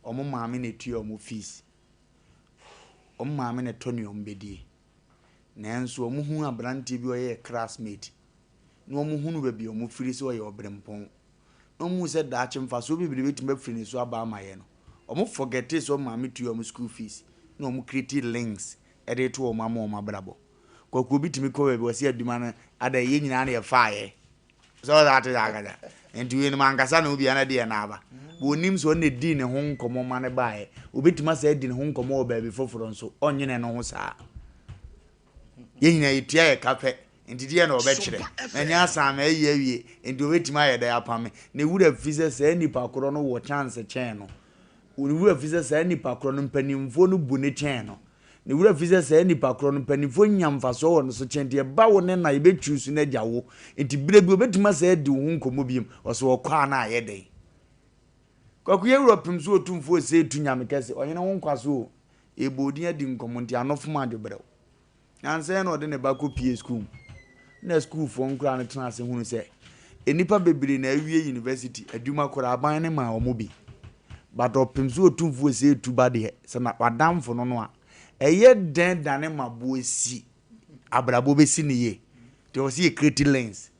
omo maame na tue omo fees omo maame na toni ombedi nanso omo hu abrante bi oye classmate no omo hu no bebi omo firi so oye obrempon no mu se da chimfa so bibiri betima firi so aba amaye no omo forget so maame tue omo school fees no omo create links ede to omo ama brabo kwaku bitimi ko we wasi aduma na ada ye nyina na ye faaye so that is agada enti we no mankasa na obi ana de na aba bo nim so na di ne ho nkomo ma ne baaye obitima sa di ne ho nkomo oba bi foforo nso onyene no ho saa ye nyina yetia ye kafe enti die na obekire na nya sa ma ye awie enti obetima ye da apame na wura fise sa nipa koro no wo chance chen no wura fise sa nipa koro no mpanimfo no bu ne chen no ne wura fise se nipa kro no panifo nyamfaso wo no so kyente ba wo ne na ye betru su na gyawo enti birebi obetuma se di wo nkomo biem oso wo kwa na aye den kwaku ye wura pim so otumfo se etu nyame kese onyene wo nkwaso ebodi adi nkomo nti anofuma adebrew anse na ode ne ba ko pie school na school fo nkra na tena se hunu se enipa bebiri na awie university aduma kora aban ne ma omo bi but opim so otumfo se etu ba de se na wadamfo no no a eye den dane mabo esi abrabo besi ne ye te o si create lens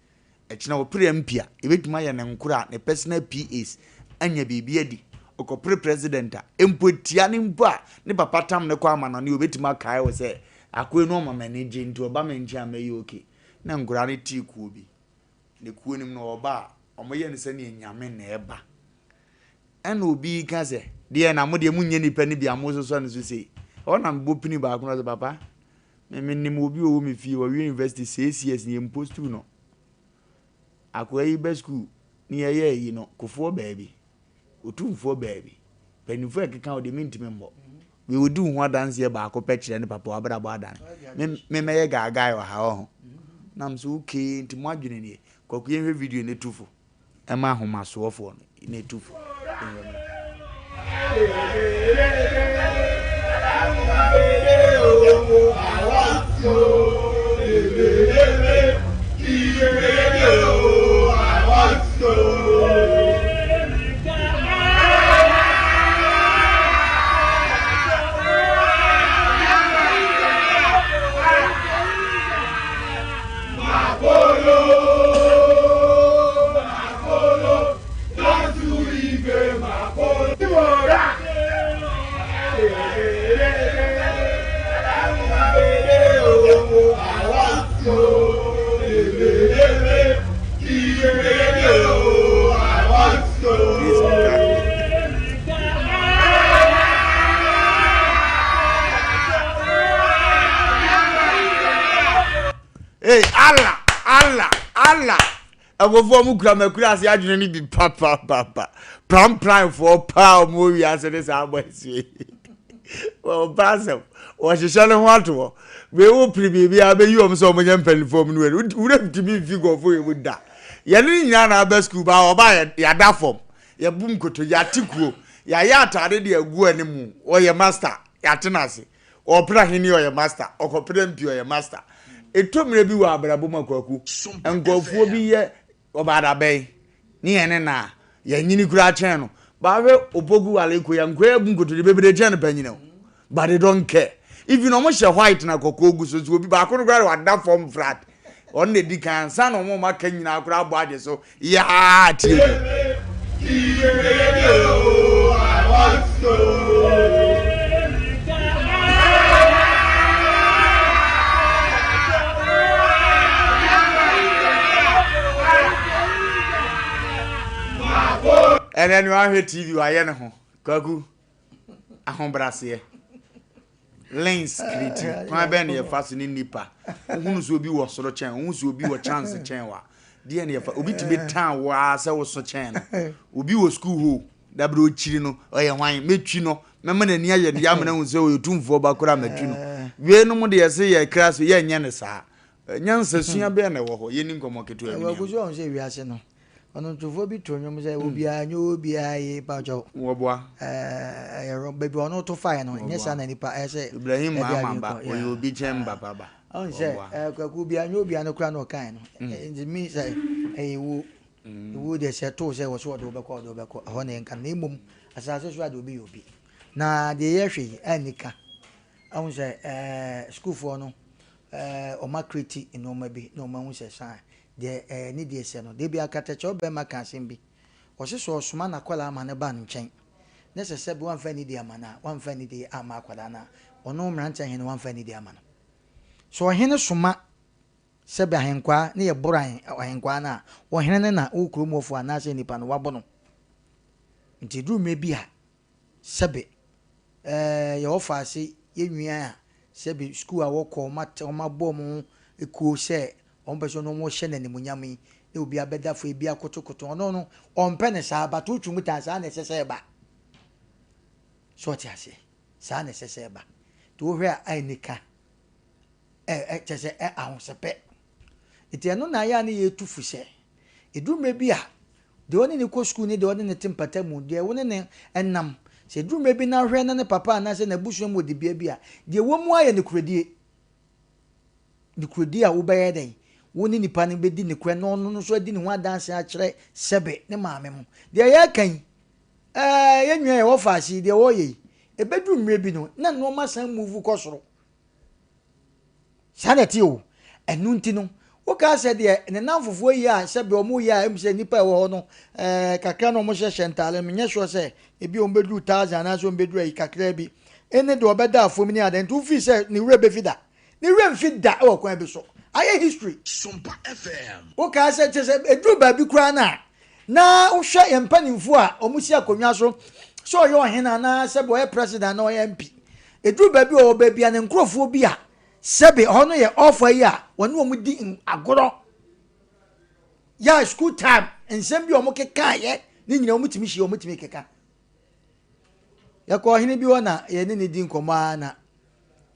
e na opre mpia ebetuma ye ne nkura ne personal PAs anya bibia di okopre president a empotia ne mpo a ne papa tam ne kwa ama no ne obetuma kai wo se akwe no ma manage nti oba menchi amaye okay na nkura ne ti ku bi ne ku nim no oba omoye ne se ne nyame na eba en obi ka se de na mo de munye nipa ne bia mo so ne so sei ona mbopini ba kuno papa me nim obi o me fi wo university 6 years ni impost no akwa yi be school ni ye yi no kofo baabi otumfo baabi penifo ekeka o de mintime mbo we would do one dance here ba akopɛ kire ne papa abra bo adan me meye gaga yo ha ho nam so okay nti mo adwene ne kwaku ye video ne tufo e ma homa so ofo ne tufo Hey, Allah. Abofo mu kura makura ase adwene ni bi papa. Pram for pa mo wi ase ne sa abasi. O pasem. O hihye ne ho ato. We wo pribi bi abeyi om so omonye mpanifo mu no. Wura bitimi figure fo ye da. Ye ne nya na aba school ba oba ya da form. Ye bum koto ya tikuo. Ya atade de agu animu. O ye master ya tenase. O pra hini o ye master. O ko pra mpi o ye master. Etomre bi wa abrabo makwaku engofuo bi ye obada bay ni ene na ya nyini kura chen no ba we opogu wale ko ya nkwa ebu nkoto de bebere chen panyina but they don't care if you no mo she white na kokogu so obi ba ko no wa da form flat on the dikan san no mo maka nyina kura abo ade so ya tie I want to and then you are here TV wa ye ne ho kwaku ahombrase lens create kwa ben ye fa so ni nipa hunu so obi wo soro chen hunu so obi wo chance chen wa de ne ye fa obi tibe tan wa se wo so chen no obi wo school ho da bro chiri no oye hwan metwi no mema na ni aye ya mena hu se wo tumfo ba kora matwi no we no mo de ye se ye kra so ye nya ne saa nyansa sua be na wo ho ye ni nkomo keto abi wa ku so on se wi ase no ono tufo bi tonyom se obi anyo obi aye pa jo wo boa baby ono to fire no nyesa na nipa se Ibrahim Mamba o obi chen baba ba on se kwaku bi anyo obi anokura no kan no it means wo de se to se wo so do be ko ho ne nkan na emom asase so ade obi obi na de ye hwe anika on se school for no o makriti inoma bi no ma hu se san de ni de se no de bi akateche obe maka asembi o se so osuma na kwala ama ne ba nchen ne se se bi wan fa ni de ama na wan fa ni de ama akwada na ono mranta hen wan fa ni de ama no so hen suma se be ahenkwa ne ye boran ahenkwa na wo hen na okromofo anase nipa no wabo no nti du mebi a sebe ye ofa ase ye nwia a sebe school a wo ko ma bom ekuo se on person no mo hye na nimunyam e obi abedafo ebi akotokoto no on pe ne sa ba to twumuta sa na sese ba so ti ase sa na sese ba to hwe a nika chese ahonsepe iti eno na ya na ye tufu se edume bi a de woni ni ko school ni de woni ni timpata mu de woni ni enam se edume bi na hwe na ne papa na se na busu mu de bia bi a de wo mu aye ne kuredie a wo baye den woni nipa ne bedi ne kure no no so adi ne ho adanse a kire sebe ne maame mu de ya kan ye nwe wo faasi de wo ye ebedu mre bi no na no ma san move ko soro sanati o enu nti no wo ka se de ne nanfofo yi a sebe o mu yi a em se nipa wo ho no kakra no mo hye shentale menye so se ebi o bedu 1000 na so bedu yi kakra bi ene de obeda afom ni adan tu fi se ni wure be fida ni wure mfida o kwan bi so aye history Sompa FM wo ka se chese edu ba bi kura na wo hwe empanimfo a omusi akonwa so yo hena na sebe o president na o MP edu ba bi o ba bi an nkrofo bi a sebe hono ye offer yi a wonu omu di agoro ya school time ensem bi omu keka ye ni nyina omu timi hie omu timi keka ya ko hene bi wona ye ne di nkoma na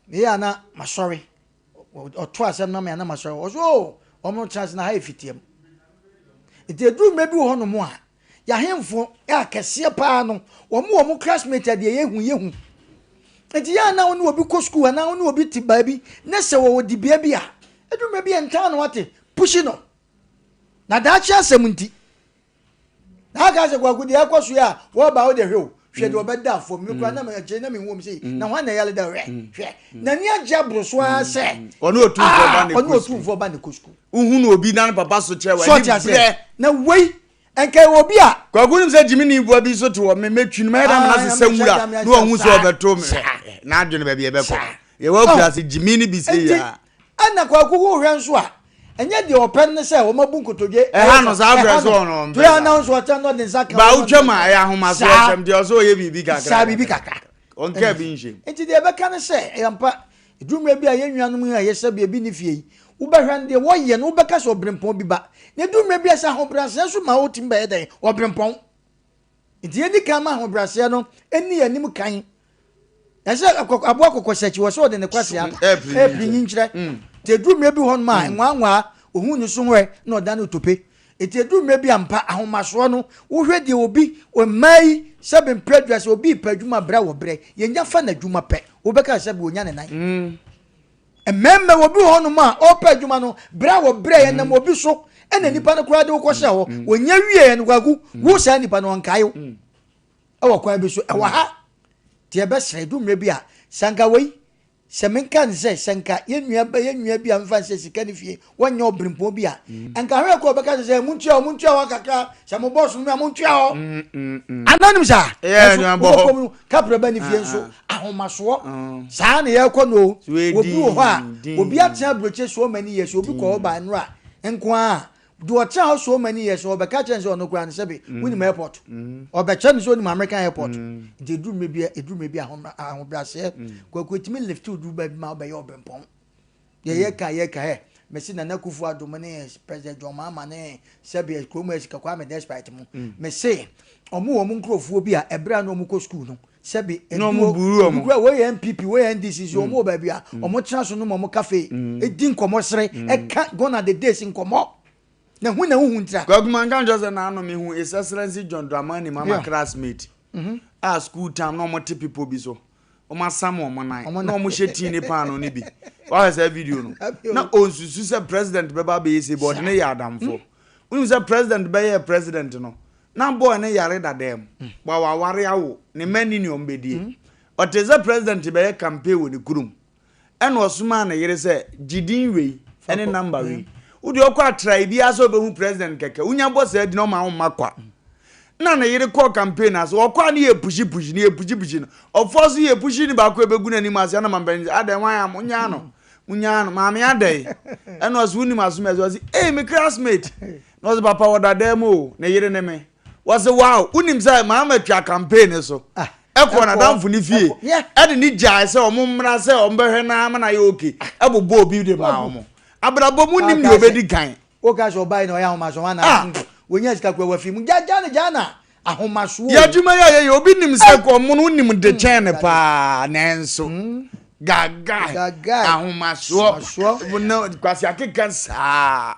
ye ana masori o to asem na me ana masori o so omu chance na ha efitiem ite edu mebi hono mu a ya hemfo ya kese pa no omu classmate de yehu enti ya na woni obi ko school na woni obi ti baabi na se wo di bia bia edu mebi enta no wate pushi no na da chi asem nti na ga se kwaku de akwaso ya wo ba wo de hwe hwe de obeda afo mi kwa na ma je na mi wom sei na hwa na yale da hwe na ni aja broso a se ono otu fo ba ne ko school uhunu obi na papa so che wa ni na wei enke obi a kwagunim se jimini ibu abi so to me metwi no me da na se sewura no ohun so obeto me na adwene ba bi ebe ko ye wa kura se jimini bi se ya ana kwagu ho hwe nso a enye de open ne se o mabu nkotoje ha no za abra so no to ya na so ata no de zaka ba utwema ya homa so sem de so ye bibi kakra sa bibi kakra onke bi nje enti de ebe kan se yampa edumre bi a ye nwanom a ye se bi ni fie wo behwande wo ye no beka so brempon bi ba ne dumre bi asa ho brase so ma wotim ba yeden wo brempon enti eni kan ma ho brase no eni anim kan ese abo akokko sechi wo so de ne kwase ya e nyinkyire te dumre bi hon ma nwanwa ohun ni so hwe na oda na otope enti dumre bi ampa ahomaso no wo hwe de obi o mai sebe predress obi padwuma bra wo bre ye nya fa na dwuma pe wo beka sebe onya ne nan ememme wo bi hono ma opa dwuma no bra wo bre ye na mo bi so ena nipa no kura de wo kɔhye ho wonya wie no kwagu wo sa nipa no nkayo e wo kwa bi so e wa ha tie be sre du mre bi a sanka wei semenka nse sanka ye nua bi amfa se sika ne fie wonya obrimpo bi a anka hwe ko be ka se muntua wa kaka se mo boss no muntua ho ananim sa ye nua bo kapre ba ne fie nso ahomaso saa ne ye kɔ no obi wo ho a obi atia broche so many years obi ko ba no a enko a do atia ho so many years obi ka chen so no kura ne sebe wini ma airport obi chen so ni American airport de du mebi ahobrase kwaku timi lift du ba ma ba ye obempon ye ka he mesi na nakufu adomane president John Mahama ne sebe kromo esika kwa me despite mu mesi omu nkrofuo bi a ebra na omu ko school no sebe no mu buru omu kura we MPP we NDC omu ba bia omu tra so no omu cafe edi nkomo sere eka gona the days nkomo na hu ntra Gogman kan just na no me hu His Excellency John Dramani mama classmate school time no more people bi so o ma sam o mo nan no mo sheti ni pa no ni bi wa say video no na onsusu say president be ba be say but ne ya adamfo unu say president be ya president no na boy ne yare da dem ba wa ware awo ne mani ni ombedie o te say president be ya campaign wo ni kurum en osuma na yere say jidin wei ene number wei udi okwa try bi aso be hu president keke unya boss e di no ma ho makwa na yere call campaign as okwa na ye push no of course ye push ni ba ko ebegu na ni ma se na mambani adan wan am unya no ma me adai eno azu ni mazu me azu me classmate no se papa woda dem o na yere ne me was wow unim say ma ma twa campaign so ekwo na damfo ni fie e de ni jai se o mo mra se o mbehwe na ama na ye okay ebobo obi de ma o mo abrabo mu nim ni obedi kan o ka so bai no ya ho ma so wana wonya sika kwa wafi mu jana ahomaso ya dwuma ya ye obi nim se ko mu no nim de chen pa nenso gaga ahomaso no kwasi akeka saa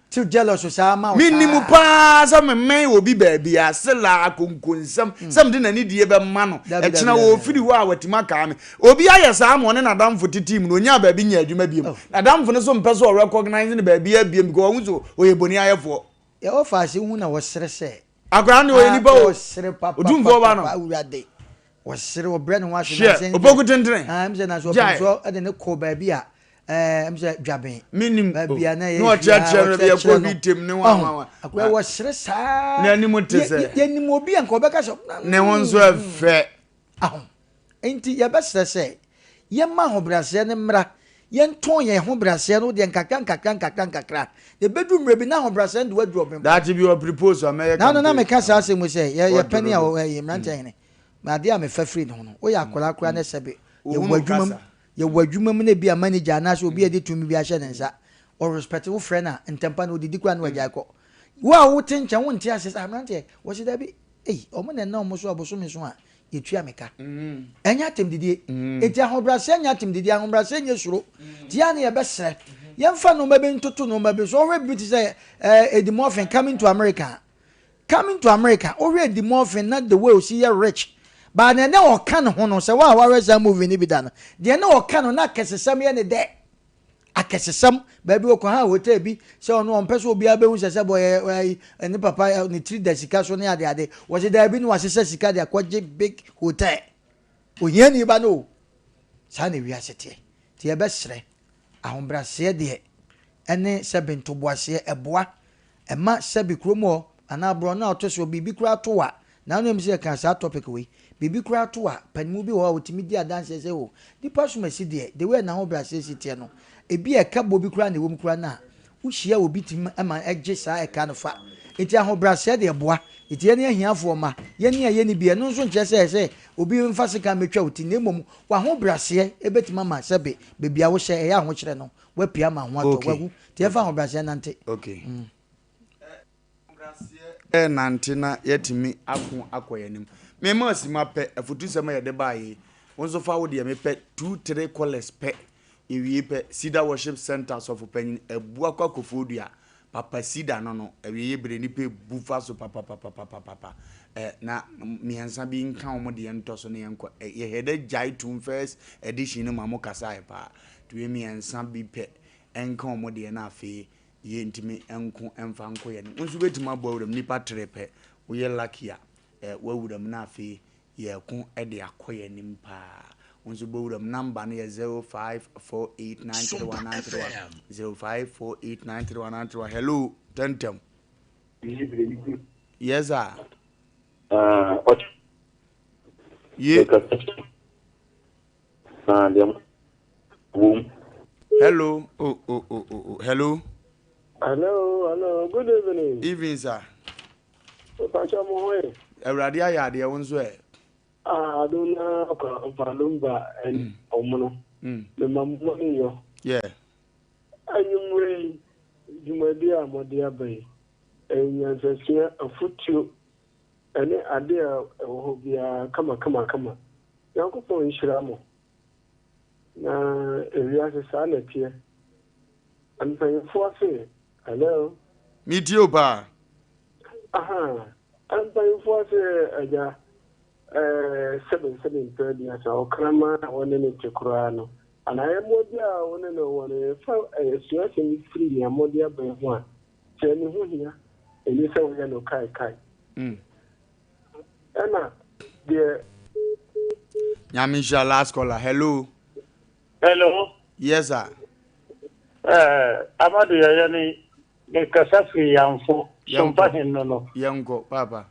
too jealous so sama minimum pa some men obi baabi asela konkonsam some de nani die be ma no e kina wo firi wo a watima ka me obi aye saa mo ne nadamfo titim no nya baabi nya adwuma biem nadamfo ne so mpeso recognize ne baabi abiem because wo so oyeboni ayefo e o fa se hu na wo sere se akra ne o nipa o sere papa odumfo ba no awurade wo sere wo bre ne wa so na sen obogu tentren mze na so so e de ne ko baabi a mze dwaben minim baabi na ye no chere be ko bitem ne wa akwa wo sere saa na ni mutese ye ni mo bi anko be ka so ne won so afe enti ye be sere se ye ma ho brase ne mra ye nton ye ho brase no de nkakra de bedu mre bi na ho brase de wadu obem that be your proposal America na me ka sa asem se ye pani a ye mrante hene ma de a me fa free no no wo ya akola kora na sebe ye wadwuma mu na bi a manager na so obi e de tumi bi a hye ne nsa or respectful friend a ntempa no didi kwa na wagya ko wo a wo tencha wo ntia se amrante wo se da bi omo na na omo so aboso me so a yetua meka enya tem didi eti ahobrase enya tem didi ahobrase enya suro tia na ye besre yemfa no mabe ntoto no mabe so we beauty say Edimorphin coming to America already Edimorphin not the way we see rich but na o kan ho no say wa resa movie ni bi da no de na o kan na kesesam ye ne de akesesam ba bi ko ha hotel bi say ono on pese obi abehun say boy ni papa ni 3 days sika so ne ade wo say da bi ni wasese sika de akwaje big hotel oye ni ba no sa na wi asete ti e be sre ahombrase de ene sebe ntoboase eboa ema sebe kromo ana bro na otoso bibi kura towa na no mse kan sa topic we bibi kura towa panimu bi wo otimi di adanse se o di pasumasi de the way na ahombrase sitie no ebi eka bobi kura na wom kura na uhia obi tim ama egye sa eka no fa eti ahombrase de eboa eti ene ahiafo ma ye ne ye ne bi eno nso nche se obi mfa sika metwa oti na emom wa ahombrase ebetima ma sebe bebi a wo hye e ya ho kire no wa pia ma ho ato wagu ti e fa ahombrase nante okay nante na yetimi akoyanim me ma sima pe afutu sema ye de bae wonso fa wo de me pe 2-3 college pe ewie pe Sida Worship Centers of Penyin ebu akofodua papa Sida no ewie bre ni pe bufa so papa na miansa bi nka omo de ntoso ne yenko ye hede jai tum first edition no mamo kasa pa to miansa bi pe enka omo de na afi ye ntimi enko emfa nko ye nso betima bawuram nipa trepe wo ye lakia wawuram na afi ye ko de akoye nimpa nso bawuram number no ye 0548931931 0548931931 hello tentem yes sir yeah hello hello hello good evening evening sir Pacha Mohoe Euradi ayade wonso e aduna Wofa Lumba and omono the mamoni yo yeah anyumre jumadia modia bay enyansasia afutu ene ade a ho bia kama yankopɔ nhyira mo na ewiase saa na tie ampanyefo ase hello medio ba ampanyefo ase aja 7 asa okrama wone ne tekura no ana yemodi a wone no wone fa suase ni free ya modi aban ho a se ni ho hia eni se wo ya no kai Emma, dear. Nyamisha last caller. Hello. Hello. Yes, sir. Amadu yani the Kasafi Yanfo. Sompa no. Yango, Papa.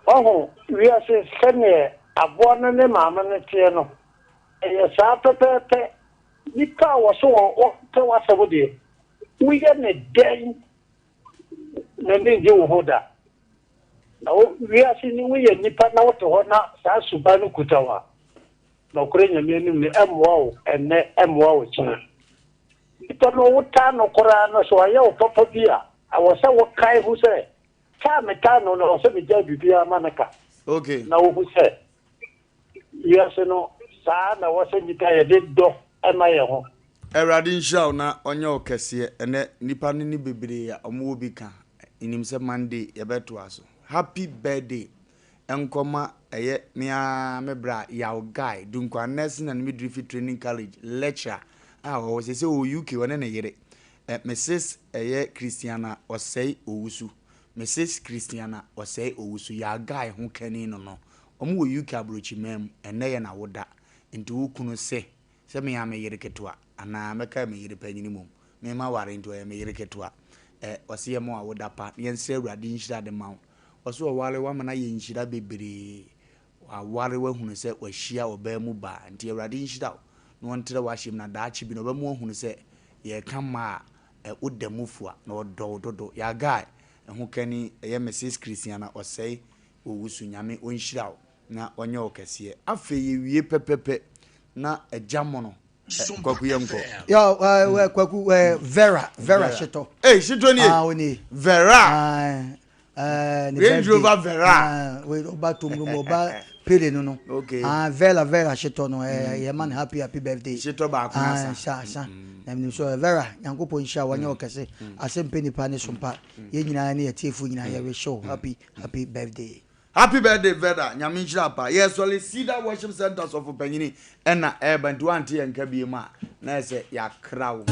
Oh, we are saying Sene, a born in the mamma Tiano. And your Saturday, Nipa was so what was over there. We get a day. Name you hold that. We are seeing we are Nipa now to honor Subanu Kutawa. No Korean meaning M. and M. China. Nipa no what time no Korano, so I yell Papa Bia. I was so what Kai who said, Kametano, no, so we judge Bia Manaka. Okay. Now who said, yes, no, saa na wose nyita ye de do ema ye ho Eradi nshaw na onye okese ene nipa ni bebre ya omo obi ka inim se Monday ye beto aso happy birthday enkoma eye mebra yaw guy dunkwa nursing and midwifery training college lecture o se o UK wona ne yere Mrs Christiana Osei Owusu Mrs Christiana Osei Owusu ya guy ho kani no omo wo UK abrochi mem ene ye na woda nti wo kunu se me ya me yere ketwa ana meka me yere panyini mum me ma ware nto ya me yere ketwa ose ye mo awoda pa yense awurade nhira de mawo ose o wale wa mana ye nhira bebere wa ware wa hunu se wa hia oba mu ba nti awurade nhira no wontere wa hyem na daachi bi no ba mu hunu se ye kama udamufua na odododo ya guy ho kani ye Mrs Christiana Osei Owusu nyame onhira na onye okese afa ye wie pepepe na ejamono kwaku yenko yo kwaku Vera shito shito ni oni Vera Range Rover Vera we obatum no moba pele no okay Vera shito no ye man happy birthday shito ba kuna sa na so Vera nyankopon hia wanya okese Asem Mpe Nipa ne Sompa ye nyina ne yetiefu nyina ye show happy birthday. Happy birthday, Veda. Nyamichira pa. Yes, only see that worship centers of Penini. And na urban to anti and kabima. Na say ya crown.